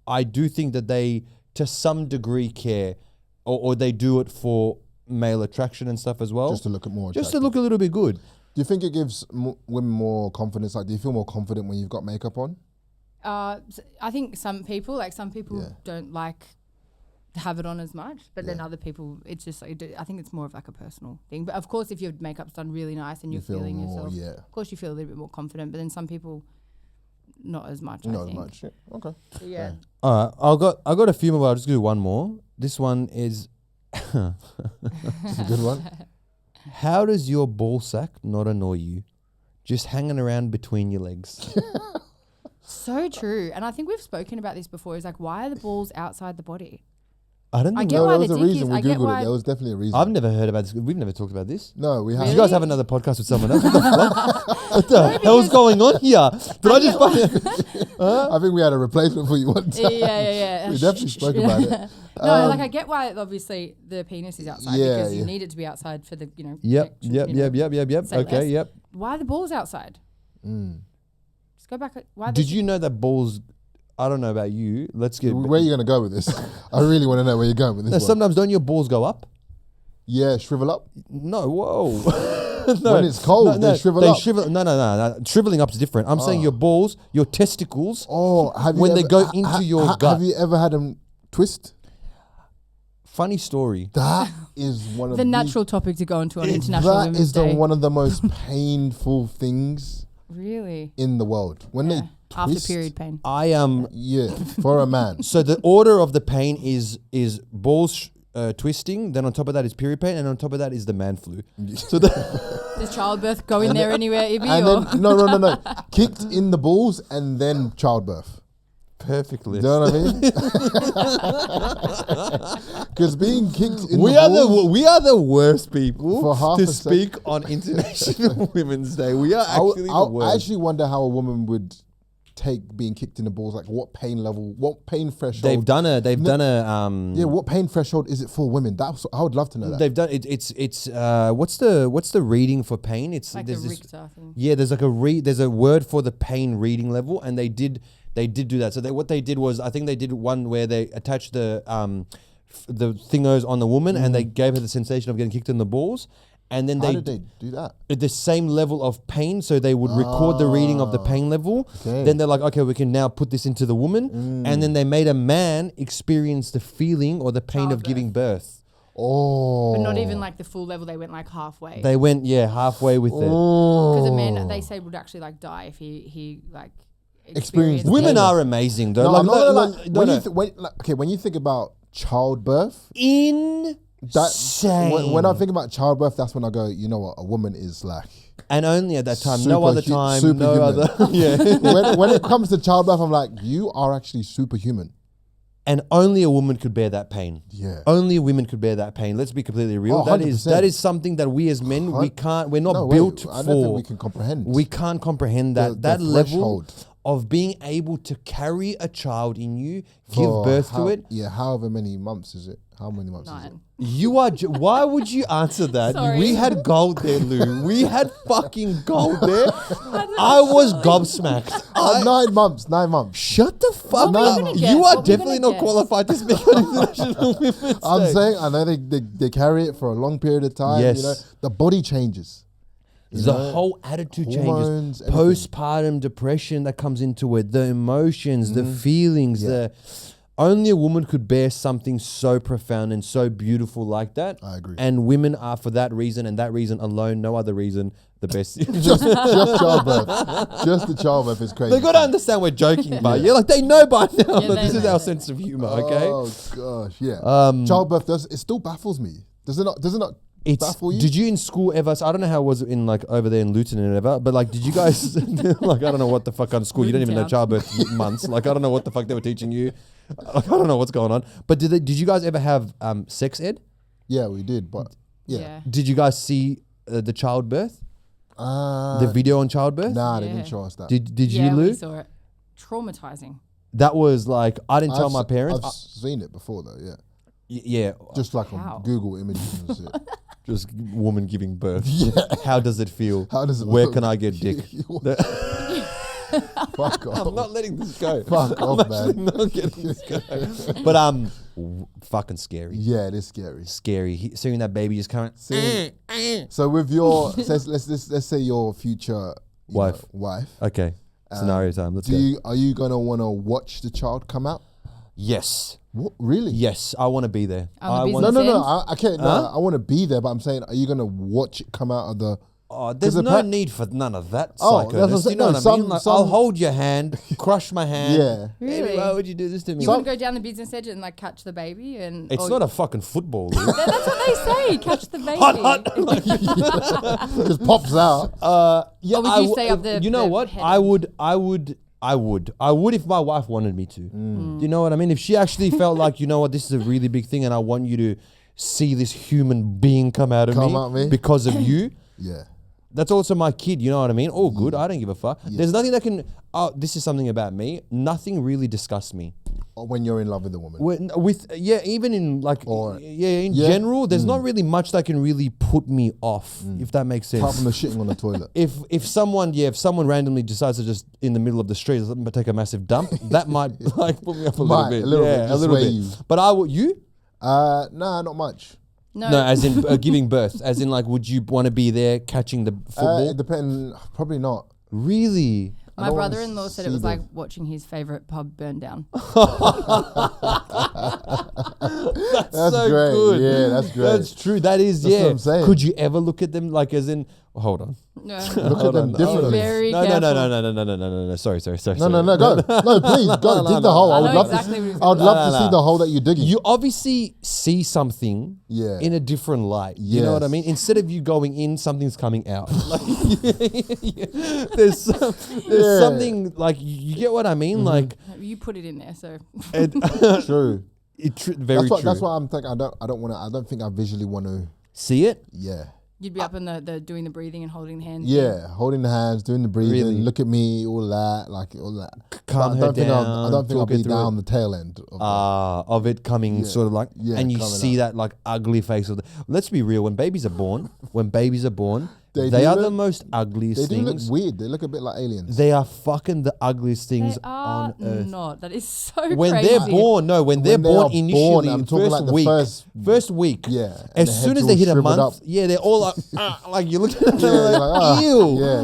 I do think that they to some degree care, or they do it for male attraction and stuff as well. just to look at more. Just to attractive. look a little bit good. Do you think it gives women more confidence? Like, do you feel more confident when you've got makeup on? I think some people Yeah. don't like to have it on as much, but then other people, it's just like, I think it's more of like a personal thing. But of course, if your makeup's done really nice and you're feel feeling more, yourself, yeah. of course you feel a little bit more confident. But then some people, not as much. I Not as think. much. Yeah. Okay. But yeah. All right, I got a few more. But I'll just do one more. This one is. It's a good one. How does your ball sack not annoy you? Just hanging around between your legs. So true. And I think we've spoken about this before. It's like, why are the balls outside the body? I don't I think get No, why there the was a dick reason. is. We I get googled why. it. There was definitely a reason. I've never heard about this. We've never talked about this. No, we Did have. you guys have another podcast with someone else? What the fuck? What the hell's going on here? Did I just fucking... I think we had a replacement for you one time. Yeah. We definitely spoke about it. No, like I get why obviously the penis is outside because you need it to be outside for the, Yep. say Okay, less. yep. Why are the balls outside? Just go back. Why? Did you know that balls... I don't know about you. Let's get... Where are you going to go with this? I really want to know where you're going with this No, one. sometimes don't your balls go up? Yeah, shrivel up. No, whoa. No, When it's cold, they shrivel up. No. Shriveling up is different. I'm saying your balls, your testicles, Oh, have you when they ever- go into your gut. Have you ever had them twist? Funny story. That is one of the natural topic to go into on International That Women's is Day? one of the most painful things Really? in the world. When they After twist, period pain. I am... Yeah, for a man. So the order of the pain is balls twisting, then on top of that is period pain, and on top of that is the man flu. So Does childbirth go in there anywhere, Ibby? And Or? then no. Kicked in the balls and then childbirth. perfectly. Do you know what I mean? Because being kicked in We the are balls, we are the worst people For half to a sec- speak on International Women's Day. We are I actually the I worst. actually wonder how a woman would take being kicked in the balls. Like what pain level, what pain threshold? They've done a Yeah, what pain threshold is it for women? I would love to know that. They've done it. It's what's the reading for pain? It's Like the there's this, Richter thing. yeah. There's like there's a word for the pain reading level, and they did do that. So what they did was, I think they did one where they attached the thingos on the woman, and they gave her the sensation of getting kicked in the balls, and then How did they do that? at the same level of pain, so they would record the reading of the pain level. Okay. Then they're like, okay, we can now put this into the woman, and then they made a man experience the feeling or the pain of giving birth. Oh, But not even like the full level. They went like halfway. They went halfway with it. Because a man, they say, would actually like die if he like experienced the Women pain. are amazing though. No, Like, I'm not no, gonna lie. no, When no. you when you think about childbirth, Insane. when I think about childbirth, that's when I go, you know what, a woman is like. And only at that time, no other time, no superhuman. other. Yeah. when it comes to childbirth, I'm like, you are actually superhuman. And only a woman could bear that pain. Yeah. Only women could bear that pain. Let's be completely real. Oh, that 100%. is something that we as men, we're not No, built I don't for. think we can comprehend. We can't comprehend that. The that level threshold. of being able to carry a child in you, give For birth to it. Yeah, however many months is it? How many months is it? 9. You are. Why would you answer that? Sorry. We had gold there, Lou. We had fucking gold there. I was gobsmacked. 9 months. 9 months. Shut the fuck What were you up. gonna guess? You are What were you definitely gonna not guess? qualified to speak on International Women's I'm Day. saying, I know they carry it for a long period of time. Yes. You know, the body changes. You The know, whole attitude hormones, changes. everything. Postpartum depression that comes into it, the emotions, the feelings, Yeah. only a woman could bear something so profound and so beautiful like that. I agree. And women are, for that reason and that reason alone, no other reason, the best. just childbirth. Just the childbirth is crazy. They got to understand we're joking, but yeah, like they know by now Yeah, that they this is know our that. sense of humor. Okay, Oh gosh, yeah. Childbirth it still baffles me. Does it not? it's. Baffle you? Did you in school ever? So I don't know how it was in like over there in Luton and whatever, but like, did you guys like I don't know what the fuck kind of school you don't even know Luton Town. childbirth months. Like I don't know what the fuck they were teaching you. Like, I don't know what's going on. But did you guys ever have sex ed? Yeah, we did, but yeah. Did you guys see the childbirth? Uh, The video on childbirth? Nah, they Yeah. didn't show us that. Did Yeah, you, we Lou? saw it. Traumatizing. That was like I didn't tell my parents. I've seen it before though. Yeah, Yeah, just like How? on Google Images and shit. just woman giving birth. Yeah. How does it feel? How does it Where look? can I get dick? Fuck off. I'm not letting this go. Fuck I'm off, actually man. not getting this go. But fucking scary. Yeah, it is scary. Scary. Seeing that baby just coming. So with your, let's say your future Wife. wife. Okay. Scenario time. Let's Do go. are you gonna want to watch the child come out? Yes. What really? Yes. I want to be there. On the I business want. No, end? I can't. No, Huh? I want to be there, but I'm saying, are you gonna watch it come out of the? Oh, there's 'Cause no need for none of that. Oh, that's what I'm Psychoness. You saying. know No, what I some- mean? Like, some- I'll hold your hand, crush my hand. Yeah. Hey, Really? why would you do this to me? You want to go down the business edge and like catch the baby and It's or- not a fucking football. Lou. That's what they say. Catch the baby. Just pops out. Yeah, Or would you stay up the- You know the what? head I end? would if my wife wanted me to. Do you know what I mean? If she actually felt like, you know what, this is a really big thing, and I want you to see this human being come out of me because of you. Yeah. That's also my kid. You know what I mean? All good. I don't give a fuck. There's nothing that can. Oh, this is something about me. Nothing really disgusts me. Or when you're in love with a woman. Even in like Or- in yeah. general, there's not really much that can really put me off, if that makes sense. Apart from the shitting on the toilet. If someone randomly decides to just in the middle of the street take a massive dump, that might like put me up a little Might, bit. a little bit, yeah, a just little sway bit. you. But I would you? Nah, not much. No. No, as in giving birth. As in like, would you want to be there catching the football? It depends. Probably not. Really? My don't wanna brother-in-law said it see was the- like watching his favorite pub burn down. That's That's so great. good. Yeah, that's great. That's true. That is, That's yeah. what I'm saying. Could you ever look at them like as in, hold on. No. Look at Hold them on. differently. Very No, careful. no. Sorry. No, go. No, please, go. Dig the hole. I I would know love exactly to. what he's I would gonna love to see the hole that you're digging. You obviously see something Yeah. in a different light. You know what I Yes. mean? Instead of you going in, something's coming out. Like, there's something like you get what I mean? Like You put it in there, so True. very true. That's what I'm thinking. I don't think I visually want to. See it? Yeah. you'd be up in the doing the breathing and holding the hand. Yeah, holding the hands, doing the breathing, Really? look at me, all that, like all that. Calm But her I don't think down, I don't think I'll talk her be through down it. the tail end of that. Of it coming Yeah. sort of like, Yeah, and you coming see that like ugly face of the. Let's be real. When babies are born, They they do are look- the most ugliest They do look things. weird. They look a bit like aliens. They are fucking the ugliest They things are on earth. not. That is so When crazy. they're born, no, when they're When they born are initially, born, I'm talking first like the week, first- week, Yeah, and as the soon head's as they all hit a shriveled month, up. yeah, they're all like you look at them, Yeah, they're you're like, like, ew. Yeah.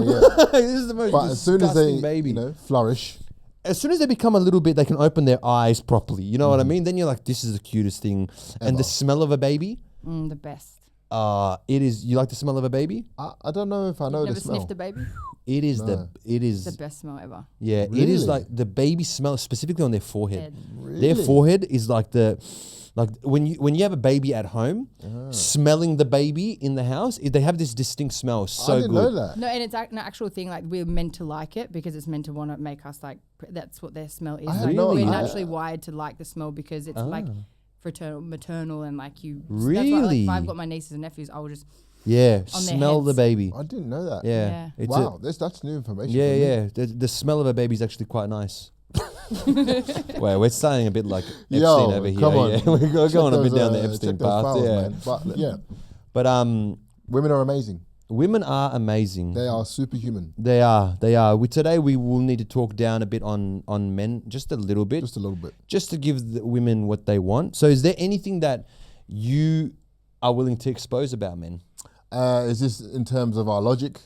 this is the most But as soon as disgusting they, baby. flourish, As soon as they become a little bit, they can open their eyes properly. You know what I mean? Then you're like, this is the cutest thing. And Ever. the smell of a baby, The best. it is. You like the smell of a baby? I don't know if I know Never the smell. sniffed a baby. It is No. it is The best smell ever. yeah. It Really? is like the baby smell specifically on their forehead. Head. Their Really? forehead is like when you have a baby at home, smelling the baby in the house, they have this distinct smell. So I didn't good. know that. No, and it's an actual thing. Like we're meant to like it because it's meant to want to make us like. That's what their smell is. I had Like, no we're idea. naturally wired to like the smell because it's like fraternal, maternal, and like you. That's why, like, Really? if I've got my nieces and nephews, I will just Yeah, On their smell the heads. baby. I didn't know that. Yeah, Yeah. it's Wow, that's new information. yeah, for me. yeah. The smell of a baby is actually quite nice. Wait, we're starting a bit like Epstein Yo, over here. come on. Yeah, we're going a bit down the Check Epstein those path. files, Yeah, man. But yeah, but women are amazing. women are amazing. They are superhuman. They are. They are. Today we will need to talk down a bit on men, just a little bit, Just a little bit. just to give the women what they want. So, is there anything that you are willing to expose about men? Is this in terms of our logic?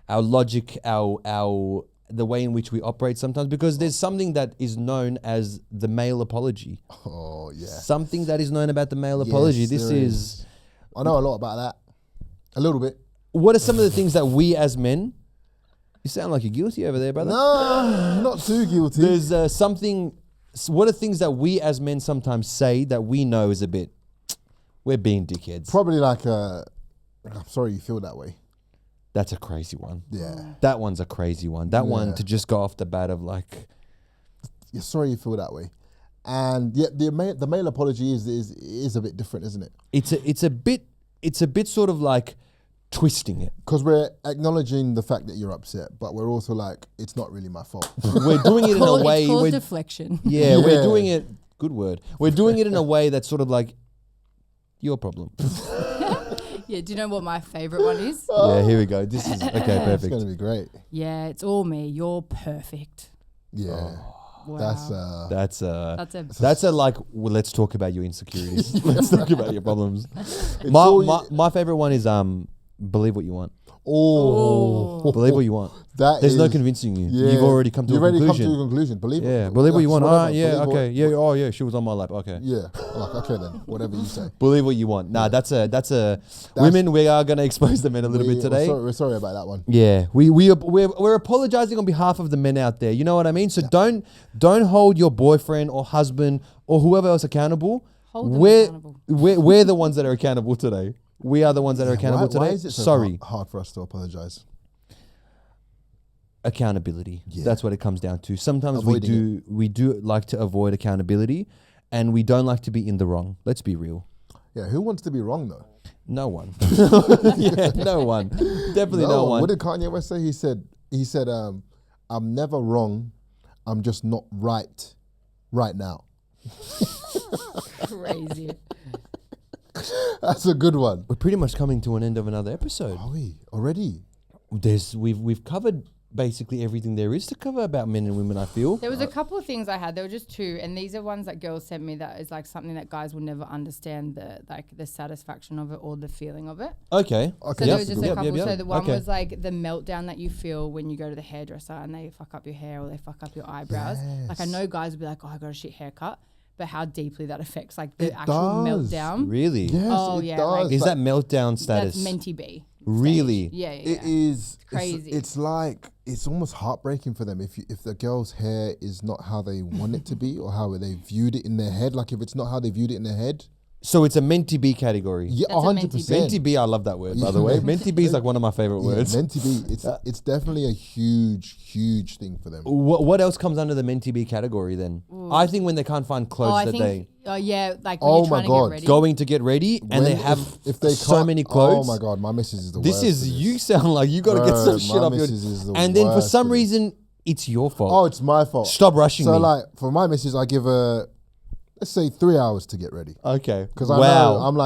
Our logic, our the way in which we operate sometimes, because there's something that is known as the male apology. Oh yeah. Something that is known about the male apology. Yes, This there is I know a lot about that. A little bit. what are some of the things that we as men. You sound like you're guilty over there, brother. No, not too guilty. There's something. What are things that we as men sometimes say that we know is a bit? We're being dickheads. Probably like I'm sorry you feel that way. That's a crazy one. Yeah. That one's a crazy one. That one Yeah. to just go off the bat of like, You're sorry you feel that way. And yeah, the male apology is a bit different, isn't it? it's a bit sort of like twisting it. Because we're acknowledging the fact that you're upset, but we're also like, it's not really my fault. We're doing it in a way. It's called We're, deflection. yeah, we're Yeah. doing it. Good word. We're doing it in a way that's sort of like your problem. Yeah, do you know what my favorite one is? Yeah, here we go. This is okay. It's Perfect. going to be great. Yeah, it's all me. You're perfect. Yeah. Wow. That's a like. Well, let's talk about your insecurities. Let's talk about your problems. all My favorite one is believe what you want. Oh. Believe what you want. There's no convincing you. Yeah. You've already come to a You've already conclusion. come to a conclusion. Believe it. Yeah, believe what you want. Whatever. Yeah, Believe okay. what- Yeah, oh yeah, she was on my lap. Okay. Yeah. Like, okay then. Whatever you say. Believe what you want. Nah, that's women. We are gonna expose the men a little bit today. We're sorry about that one. Yeah, we're apologizing on behalf of the men out there. You know what I mean? So don't hold your boyfriend or husband or whoever else accountable. Hold them We're accountable. we're the ones that are accountable today. We are the ones that are accountable Why today. is it so Sorry. hard for us to apologize? Accountability. Yeah. That's what it comes down to. Sometimes Avoiding we do like to avoid accountability, and we don't like to be in the wrong. Let's be real. Yeah. Who wants to be wrong though? No one. Yeah, no one. Definitely no one. What did Kanye West say? He said, I'm never wrong. I'm just not right now. Crazy. That's a good one. We're pretty much coming to an end of another episode. Are we already? We've covered basically everything there is to cover about men and women, I feel. There was a couple of things I had. There were just two, and these are ones that girls sent me that is like something that guys will never understand the satisfaction of it or the feeling of it. Okay. So Okay. there Yep. was just a couple. So the one Okay. was like the meltdown that you feel when you go to the hairdresser and they fuck up your hair or they fuck up your eyebrows. Like I know guys will be like, oh, I got a shit haircut, but how deeply that affects like the It actual does. meltdown. Really? Yes, Oh, it yeah, does. like- Is that meltdown status? That's meant to be. Really? Yeah, yeah. It is Crazy. It's like it's almost heartbreaking for them if the girl's hair is not how they want it to be or how they viewed it in their head. Like if it's not how they viewed it in their head. So it's a meant to be category. Yeah, That's a 100%. Meant to be, I love that word, by the way. Meant to be is like one of my favorite words. Meant to be. It's definitely a huge thing for them. What else comes under the meant to be category then? I think when they can't find clothes I that think. they Oh yeah, like when Oh you're my trying to God. get ready. going to get ready and When- they have if they so can't- many clothes. Oh my God, my missus is the This worst. is for you sound like you got to get Bro, some shit my up your. missus is the And then for worst some for this. reason, it's your fault. Oh, it's my fault. Stop rushing So me. like for my missus, I give her, let's say 3 hours to get ready. Okay. Because I know I'm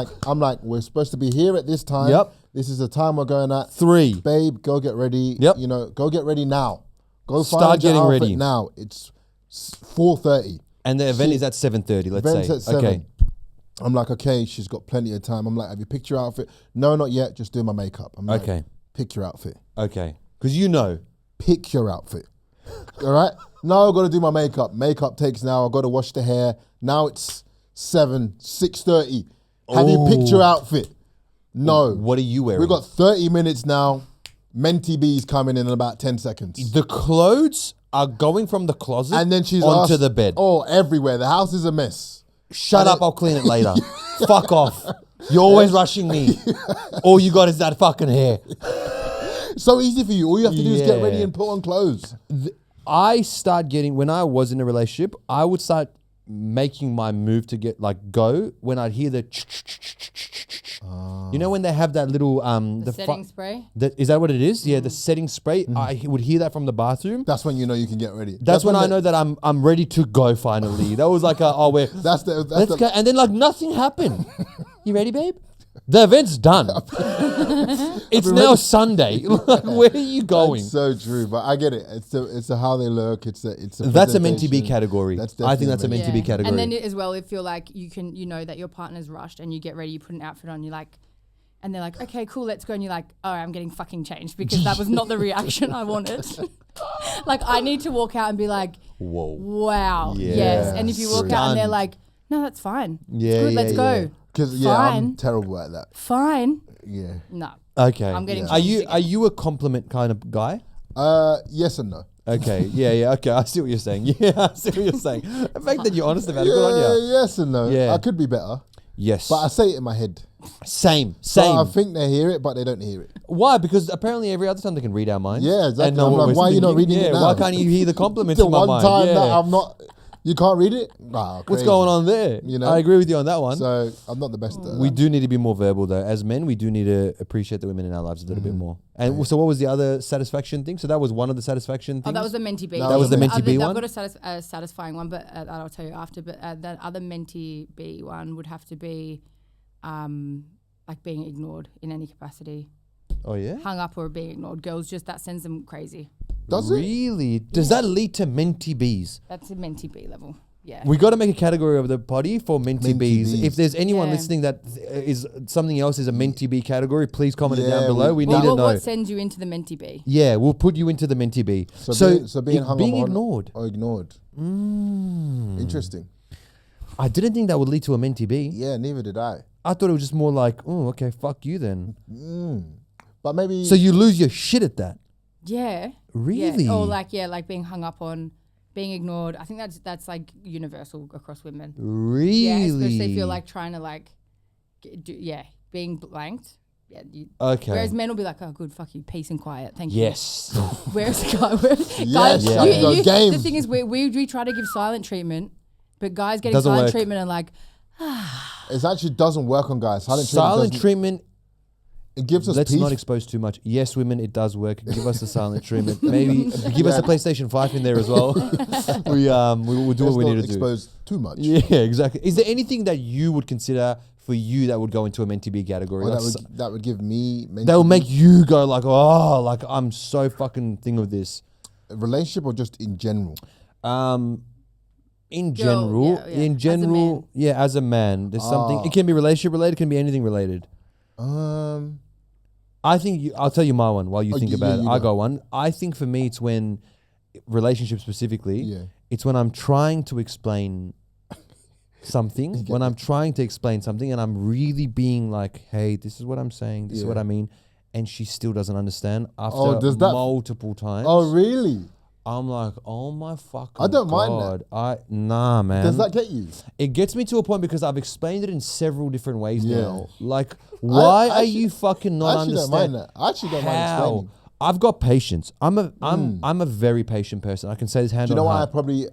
like we're supposed to be here at this time. Yep. This is the time we're going at. 3. Babe, go get ready. Yep. You know, go get ready now. Go Start find your getting outfit ready. now. It's 4:30. And the event She- is at 7:30. Let's Event's say. at 7. Okay. I'm like, okay, she's got plenty of time. I'm like, have you picked your outfit? No, not yet. Just do my makeup. I'm like, Okay. pick your outfit. Okay. Because you know. Pick your outfit. All right? Now I've got to do my makeup. Makeup takes an hour. I've got to wash the hair. Now it's 6:30. Have you picked your outfit? No. What are you wearing? We've got 30 minutes now. Menti B's coming in about 10 seconds. The clothes are going from the closet And then she's onto asked- the bed. Oh, everywhere. The house is a mess. Shut up, I'll clean it later. Fuck off. You're always rushing me. All you got is that fucking hair. So easy for you. All you have to do is get ready Yeah. and put on clothes. I start getting, when I was in a relationship, I would start making my move to get like go when I'd hear the you know when they have that little The setting spray. Is that what it is? Yeah, the setting spray. I would hear that from the bathroom. That's when you know you can get ready. That's when I know that I'm ready to go finally. That was like let's go, and then like nothing happened. You ready, babe? The event's done. It's now Sunday. Like, where are you going? That's so true, but I get it. It's a how they look. It's a that's a meant to be category. I think that's a meant to be Yeah. category. And then as well, if you're like you know that your partner's rushed and you get ready, you put an outfit on, you're like, and they're like, okay, cool, let's go, and you're like, oh, I'm getting fucking changed because that was not the reaction I wanted. Like I need to walk out and be like, whoa, wow, Yeah. yes. And if you walk out and they're Stunned. like, no, that's fine. Yeah, it's good, let's yeah, go. Because Fine. I'm terrible at that. Fine. Yeah. No. Okay. I'm getting Are you changed are you a compliment kind of guy? Yes and no. Okay. Yeah. Okay. I see what you're saying. Yeah, I see what you're saying. The fact that you're honest about it, good on you. Yes and no. Yeah. I could be better, Yes. but I say it in my head. Same. So I think they hear it, but they don't hear it. Why? Because apparently every other time they can read our minds. Yeah, exactly. And know I'm what like, we're why are you not thinking. reading it Yeah, now? why can't you hear the compliments The in my one mind? time Yeah. that I'm not, you can't read it. Wow, What's crazy. going on there? You know? I agree with you on that one. So I'm not the best at We that. do need to be more verbal though. As men, we do need to appreciate the women in our lives a little bit more. And so what was the other satisfaction thing? So that was one of the satisfaction things? Oh, that was the Menti B. That was the Menti B I've one? got a satisfying one, but that I'll tell you after. But that other Menti B one would have to be like being ignored in any capacity. Oh yeah? Hung up or being ignored. Girls just, that sends them crazy. Does it? Really? Does that lead to Menti Bs? That's a Menti B level. Yeah. We got to make a category of the potty for Menti Menti Bs. Bs. If there's anyone Yeah. listening that is something else is a Menti B category, please comment it Yeah, down below. We need to know. What sends you into the Menti B? Yeah, we'll put you into the Menti B. So being hung being up on ignored. or ignored. Interesting. I didn't think that would lead to a Menti B. Yeah, neither did I. I thought it was just more like, oh, okay, fuck you then. But maybe. So you lose your shit at that. Yeah. Really? Yeah. Or like being hung up on, being ignored. I think that's like universal across women. Really? Yeah, especially if you're like trying to like, being blanked. Yeah. Okay. Whereas men will be like, oh, good, fuck you, peace and quiet, thank you. Yes. Whereas guys, Yeah. the thing is, we try to give silent treatment, but guys getting Doesn't silent work. treatment are like, it actually doesn't work on guys. Silent treatment. It gives us Let's peace. not expose too much. Yes, women, it does work. Give us the silent treatment. Maybe give us a PlayStation 5 in there as well. we will do what we need to do. Expose too much. Yeah, exactly. Is there anything that you would consider for you that would go into a Menti B category? Or Like that would give me. that will make you go like, oh, like I'm so fucking thing of this. a relationship or just in general. In Girl, general, yeah, yeah. as a man, there's something. It can be relationship related. It can be anything related. I think I'll tell you my one while you think about it. I got one. I think for me, it's when relationship specifically. Yeah. It's when I'm trying to explain something. When I'm trying to explain something, and I'm really being like, "Hey, this is what I'm saying. This is what I mean," and she still doesn't understand after multiple times. Oh, really? I'm like, oh my fucking I don't God. mind Nah, man. Does that get you? It gets me to a point because I've explained it in several different ways Yeah. now. Like, why are actually- you fucking not I actually don't understanding? mind that. I actually don't mind explaining. I've got patience. I'm a very patient person. I can say this hand Do you know on why I heart. probably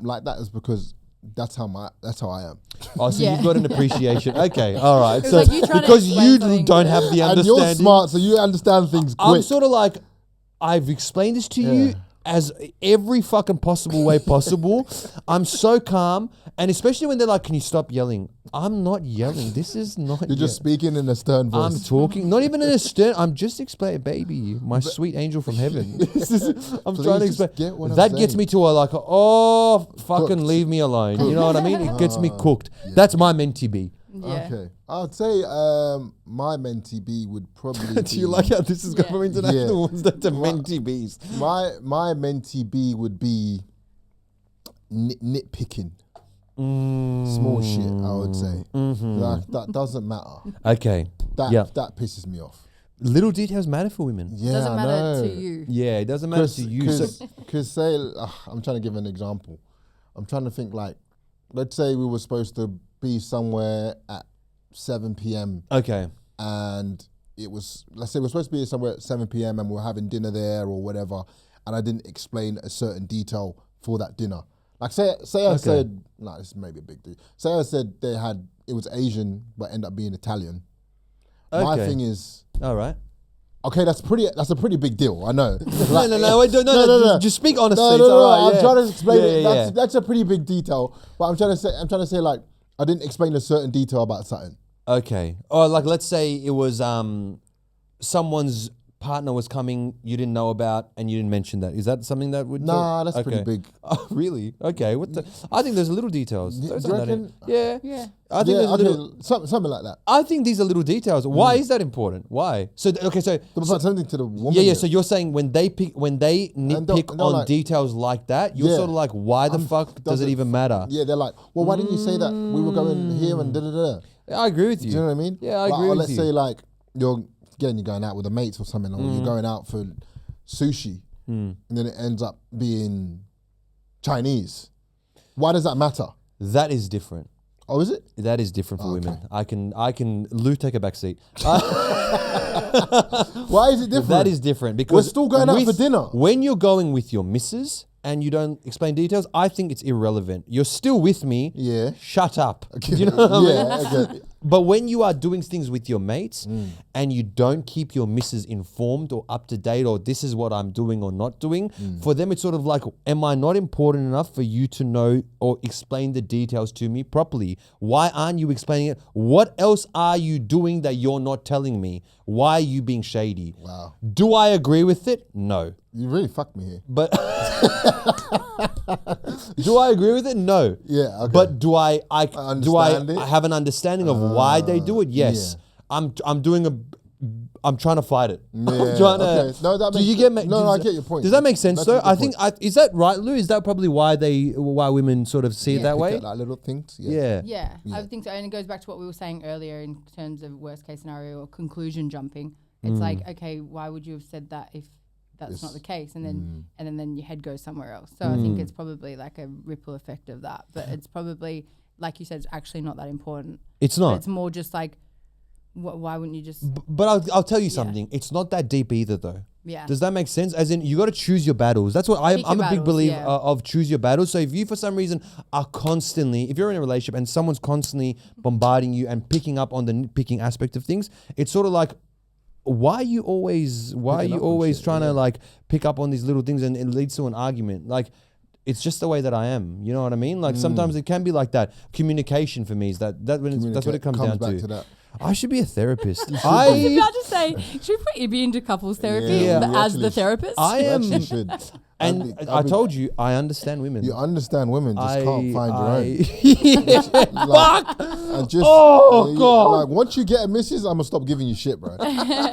like that is because that's how I am. Oh, so Yeah. you've got an appreciation. Okay, all right. was So like you trying to because explain you something. don't have the And understanding. you're smart, so you understand things quick. I'm sort of like, I've explained this to you as every fucking possible way possible. I'm so calm. And especially when they're like, can you stop yelling? I'm not yelling. This is not You're just speaking in a stern voice. I'm talking, not even in a stern. I'm just explaining, baby, my sweet angel from heaven. I'm trying to just explain. get what I'm That gets saying. me to a like, oh, fucking Cooked. leave me alone. You know what I mean? It gets me cooked. That's my Menti B. yeah. Okay. I'd say my Menti B would probably Do you be- like how this is going from international Yeah. ones to Menti Bs? my Menti B would be nitpicking. Small shit, I would say. Like, that doesn't matter. Okay. That pisses me off. Little details matter for women. Yeah, Doesn't I matter know. to you. Yeah, it doesn't matter to you. Because say, I'm trying to give an example. I'm trying to think like, let's say we were supposed to be somewhere at 7 p.m. Okay. and let's say we're supposed to be somewhere at 7 p.m. and we're having dinner there or whatever, and I didn't explain a certain detail for that dinner. Like say I said, no, this is maybe a big deal. Say I said it was Asian, but end up being Italian. My thing is, all right. Okay, that's a pretty big deal. I know. Like, no. Just speak honestly. No, it's all right, I'm trying to explain it. Yeah. That's a pretty big detail. But I'm trying to say like I didn't explain a certain detail about something. Okay. Or like let's say it was someone's partner was coming you didn't know about and you didn't mention that. Is that something that would? Nah, that's pretty big. Oh, really? Okay. I think there's little details. Do Those you aren't that reckon? Yeah. I think there's little. Something like that. I think these are little details. Why is that important? Why? So Something to the woman. Yeah. So you're saying when they nitpick on like, details like that, you're sort of like, why the fuck does it even matter? Yeah, they're like, well, why didn't you say that we were going here and da da da? I agree with you. Do you know what I mean? Yeah, I agree or with let's you. say like you're going out with a mates or something, or you're going out for sushi, and then it ends up being Chinese. Why does that matter? That is different. Oh, is it? That is different for women. I can Lou take a back seat. Why is it different? That is different because we're still going out for dinner. When you're going with your missus and you don't explain details, I think it's irrelevant. You're still with me. Yeah. Shut up. Okay. You know what I mean? Yeah, okay. But when you are doing things with your mates and you don't keep your missus informed or up to date or this is what I'm doing or not doing, for them it's sort of like, am I not important enough for you to know or explain the details to me properly? Why aren't you explaining it? What else are you doing that you're not telling me? Why are you being shady? Wow. Do I agree with it? No. You really fucked me here. But do I agree with it? No. Yeah. Okay. But do I understand it? have an understanding of why they do it? Yes. Yeah. I'm trying to fight it. Yeah. I'm trying to. Okay. No, that do makes, you get no, I get your point. Does that make sense That's though? a good I think point. is that right, Lou? Is that probably why women sort of see it that Pick way? at like little things. Yeah. Yeah, I think so. And it goes back to what we were saying earlier in terms of worst case scenario or conclusion jumping. It's like, okay, why would you have said that if that's not the case? And then your head goes somewhere else. So I think it's probably like a ripple effect of that. But it's probably, like you said, it's actually not that important. It's not. But it's more just like, why wouldn't you just... But I'll tell you something. It's not that deep either though. Yeah. Does that make sense? As in, you got to choose your battles. That's what I'm a big believer of choose your battles. So if you, for some reason, are constantly, if you're in a relationship and someone's constantly bombarding you and picking up on the nitpicking aspect of things, it's sort of like, why are you always trying to like pick up on these little things and it leads to an argument? Like, it's just the way that I am. You know what I mean? Like sometimes it can be like that. Communication for me is that's what it comes down back to that. I should be a therapist. I was about to say, should we put Ibby into couples therapy as the therapist? I am. You should. And I told you, I understand women. You understand women, just can't find your own. Fuck! And just, God. Like, once you get a missus, I'm going to stop giving you shit, bro.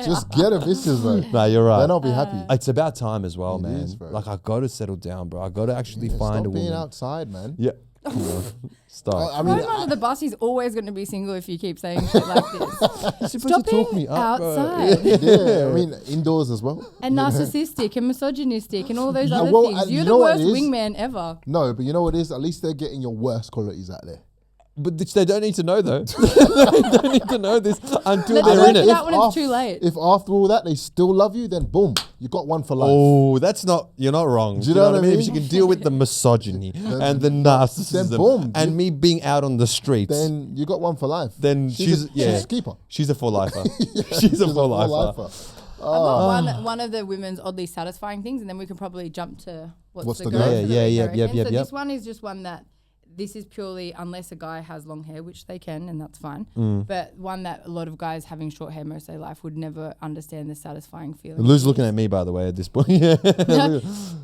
Just get a missus, bro. No, you're right. Then I'll be happy. It's about time as well, man. is, bro. Like, I got to settle down, bro. I got to actually find Stop a woman. being outside, man. Yeah. Come on. Stop. I mean, Throw him under the bus. He's always going to be single if you keep saying shit like this. You're supposed Stop to talk being me up, bro. outside. yeah, I mean, indoors as well. And narcissistic and misogynistic and all those Yeah, other well, things. and You're you the know what worst it is? wingman ever. No, but you know what it is? At least they're getting your worst qualities out there. But they don't need to know, though. They don't need to know this until Let's they're work in it it. out when it's too late. If after all that they still love you, then boom, you got one for life. Oh, you're not wrong. Do you know what I mean? If you can deal with the misogyny and the narcissism then boom, and me being out on the streets, Then you got one for life. then she's a keeper. She's a full lifer. She's a full lifer. I've got one of the women's oddly satisfying things, and then we can probably jump to what's the the go. go? for the week, I reckon. Yep. So this one is just one that this is purely unless a guy has long hair, which they can, and that's fine. But one that a lot of guys having short hair most of their life would never understand the satisfying feeling. Lou's looking at me, by the way, at this point. Yeah.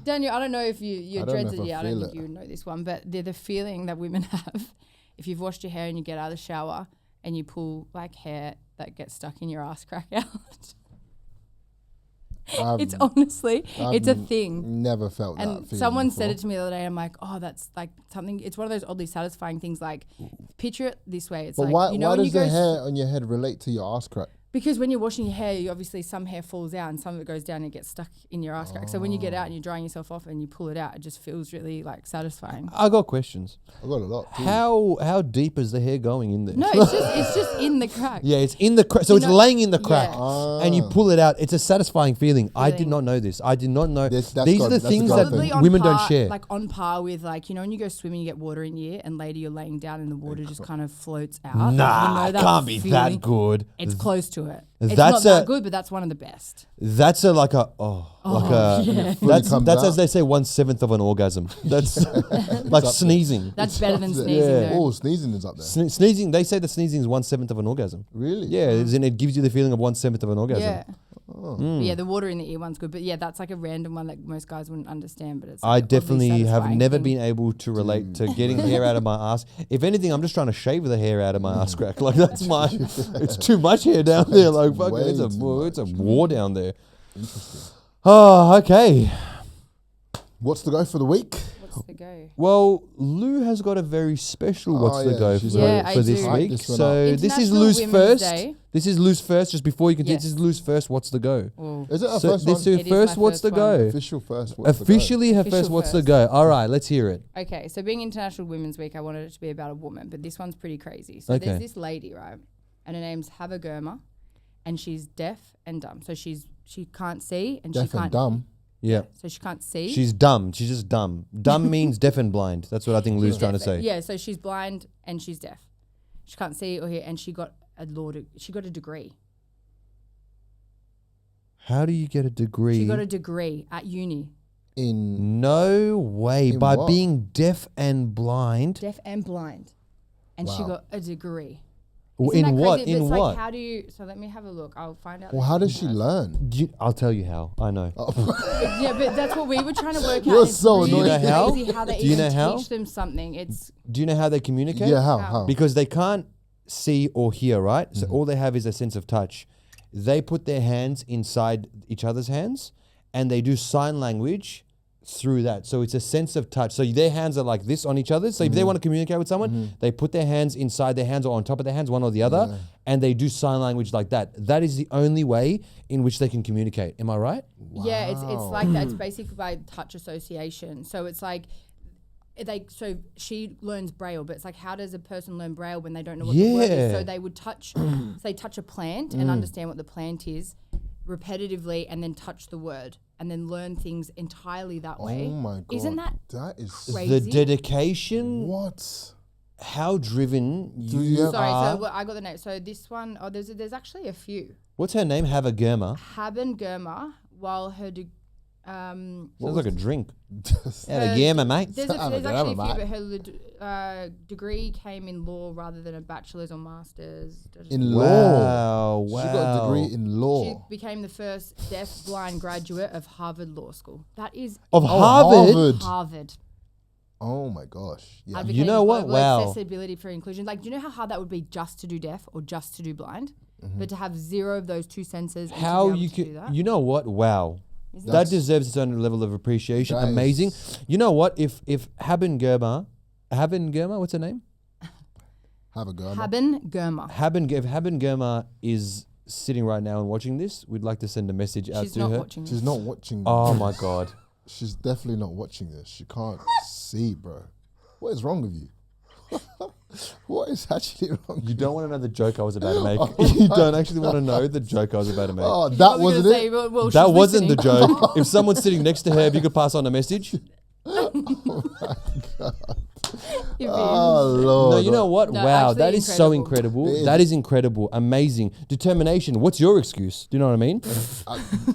Daniel, I don't know if your I don't dreads know are. if I Yeah, I don't feel think it. you would know this one, but they're the feeling that women have if you've washed your hair and you get out of the shower and you pull like hair that gets stuck in your ass crack out. It's honestly, it's a thing. Never felt that. And feeling someone before. said it to me the other day. I'm like, oh, that's like something. It's one of those oddly satisfying things. Like, picture it this way. It's But like, why you know, why when does you the go hair on your head relate to your ass crack? Because when you're washing your hair, you obviously some hair falls out and some of it goes down and it gets stuck in your ass crack. So when you get out and you're drying yourself off and you pull it out, it just feels really like satisfying. I got questions. I got a lot. Too. How deep is the hair going in there? No, it's just in the crack. Yeah, it's in the crack. So it's laying in the crack, Yeah. and you pull it out. It's a satisfying feeling. I did not know this. I did not know. That's These are the that's a things God that thing. On women par, don't share. Like on par with like, you know, when you go swimming, you get water in your ear and later you're laying down and the water just kind of floats out. Nah, You know it that can't be feeling? that good. It's close to it. It's That's not that good, but that's one of the best. That's a like a yeah. that's comes that's out. as they say 1/7 of an orgasm. That's like sneezing. That's better than Yeah. sneezing though. Oh, sneezing is up there. Sneezing. They say that sneezing is 1/7 of an orgasm. Really? Yeah, as in it gives you the feeling of 1/7 of an orgasm. Yeah. Oh. But yeah, the water in the ear one's good. But yeah, that's like a random one that most guys wouldn't understand. But it's I like a oddly definitely have satisfying never thing. been able to relate to getting hair out of my ass. If anything, I'm just trying to shave the hair out of my ass crack. Like that's my. It's too much hair down there. Like fuck, Way it's a too it's a war down there. Interesting. Oh, okay. What's the go for the week? What's the go? Well, Lou has got a very special Oh, what's the yeah, go she's for, Yeah, I for this do. Hype week. this one So up. this is International Lou's Women's first. Day. This is Lou's first. Just before you continue, Yes. this is Lou's first. What's the go? Oh. Is it her So first this one? is It is first. my What's the first one. go? Official first. What's the go? Officially, her first. Official What's the first. go? All right, let's hear it. Okay, so being International Women's Week, I wanted it to be about a woman, but this one's pretty crazy. So Okay. there's this lady, right, and her name's Hava Gurma, and she's deaf and dumb. So she can't see and Deaf she can't and dumb. Yeah. So she can't see. She's dumb. She's just dumb. Dumb means deaf and blind. That's what I think Lou's trying to say. Yeah, so she's blind and she's deaf. She can't see or hear, and she got a degree. How do you get a degree? She got a degree at uni, In No way. In By what? being deaf and blind. deaf and blind, and she Wow. got a degree. Well, Isn't in that what? crazy? In It's what? Like, how do you? So let me have a look. I'll find out. well, the how does she details. learn? I'll tell you how. I know. Yeah, but that's what we were trying to work out. You're and it's so really annoying. Do you know how? crazy how they Do you even know how? teach them something. It's Do you know how they communicate? Yeah, How? how? Because they can't see or hear, right? So Mm-hmm. all they have is a sense of touch. They put their hands inside each other's hands and they do sign language through that. So it's a sense of touch. So their hands are like this on each other. So if Mm-hmm. they want to communicate with someone, they put their hands inside their hands or on top of their hands, one or the other, and they do sign language like that. That is the only way in which they can communicate. Am I right? yeah, it's like that. It's basically by touch association. So it's like so she learns Braille, but it's like, how does a person learn Braille when they don't know what the word Yeah. is? So they would touch, so they touch a plant and understand what the plant is repetitively, and then touch the word and then learn things entirely that way. Oh my god! Isn't that that is crazy? The dedication, what? how driven you you have- Sorry, are. so I got the name. So this one, there's actually a few. What's her name? Hava Gurma. Haben Gurma, while her Sounds like a drink. Uh, Hava Gurma, mate. There's Have a actually a few, Gurma, but her degree came in law rather than a bachelor's or master's. In law. Wow, She got a degree in She law. became the first deaf blind graduate of Harvard Law School. That is Of Oh, Harvard. Harvard. Harvard. Oh my gosh! Yeah. Advocating know what? for Wow. accessibility for inclusion. Like, do you know how hard that would be just to do deaf or just to do blind? Mm-hmm. But to have zero of those two senses. And How to be you able to do can? that. You know what? Wow. Isn't That that- deserves its own level of appreciation. That Amazing. is- You know what? If Haben Gurma, what's her name? Have a go. Haben Gurma. If Haben Gurma is sitting right now and watching this, we'd like to send a message out She's to not her. watching. She's this. not watching. Oh my God. She's definitely not watching this. She can't see, bro. What is wrong with you? What is actually wrong? You don't want to know the joke I was about to make. You don't actually want to know the joke I was about to make. Oh, You're that probably wasn't gonna it. say, well, That she's wasn't the listening. joke. If someone's sitting next to her, if you could pass on a message. You've been- Oh Lord. No, you know what? No, Wow, actually that is so incredible. incredible. It is. That is incredible. Amazing. Determination. What's your excuse? Do you know what I mean?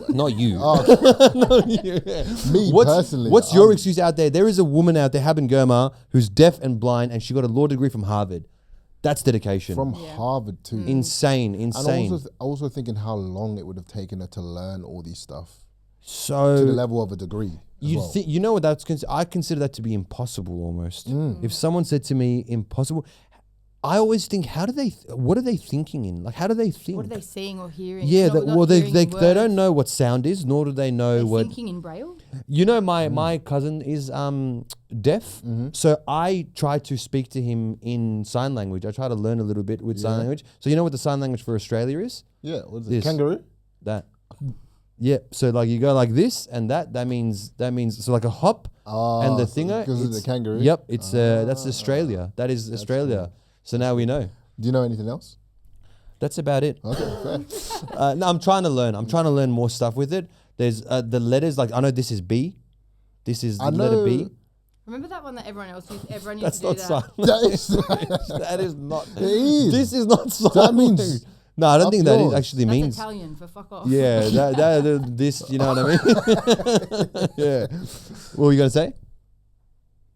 Not you. Not you. Me What's, personally, What's your excuse out there? There is a woman out there, Haben Gurma, who's deaf and blind, and she got a law degree from Harvard. That's dedication. From Harvard too. insane, And insane. also thinking how long it would have taken her to learn all these stuff to the So level of a degree. as you well. think you know what that's? I consider that to be impossible almost. If someone said to me impossible, I always think, how do they? What are they thinking in? Like, how do they think? What are they seeing or hearing? Yeah, Not- not well, they hearing they don't words. know what sound is, nor do they know They're what. thinking in Braille. You know, my cousin is deaf, so I try to speak to him in sign language. I try to learn a little bit with sign language. So you know what the sign language for Australia is? Yeah, what is it? This. Kangaroo? That. Yeah. So like you go like this and that means so like a hop and the thinger. Because of the kangaroo? Yep. It's that's Australia. That is Australia. So now we know. Do you know anything else? That's about it. Okay, fair. No, I'm trying to learn. I'm trying to learn more stuff with it. There's the letters, like I know this is B. This is the letter B. Remember that one that everyone else used? Everyone used That's to do not that. sign. That is, That is not. it is. This is not sign. That means No, I don't up think that yours. actually That's means. Italian for fuck off. Yeah, this, you know what I mean? Yeah. What were you going to say?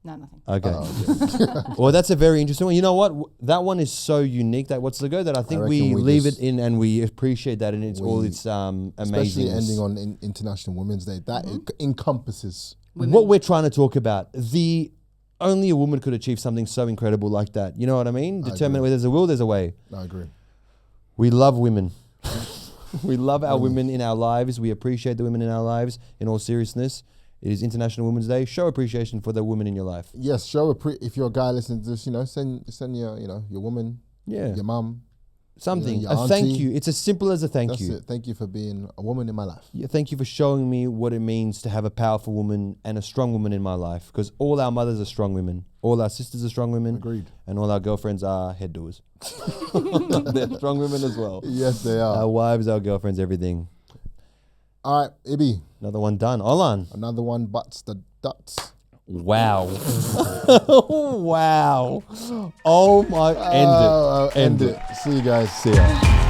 No, nothing. Okay. Well, that's a very interesting one. You know what? That one is so unique, that what's the go, that I think we reckon we leave just- it in and we appreciate that and it's all its amazing. Especially ending on International Women's Day. That encompasses. Women. What we're trying to talk about, only a woman could achieve something so incredible like that. You know what I mean? Determine where there's a will, there's a way. I agree. We love women. We love our women in our lives. We appreciate the women in our lives. In all seriousness, it is International Women's Day. Show appreciation for the women in your life. Yes, show if you're a guy listening to this, send your your woman, Yeah. your mum. Something. your A thank auntie. you. It's as simple as a thank That's you. it. Thank you for being a woman in my life. Yeah, thank you for showing me what it means to have a powerful woman and a strong woman in my life. Because all our mothers are strong women. All our sisters are strong women. Agreed. And all our girlfriends are head doers. They're strong women as well. Yes, they are. Our wives, our girlfriends, everything. All right, Ibi, Another one done. Olan. another one butts the duts. Wow. Wow. Oh my. End it. End it. See you guys. See ya.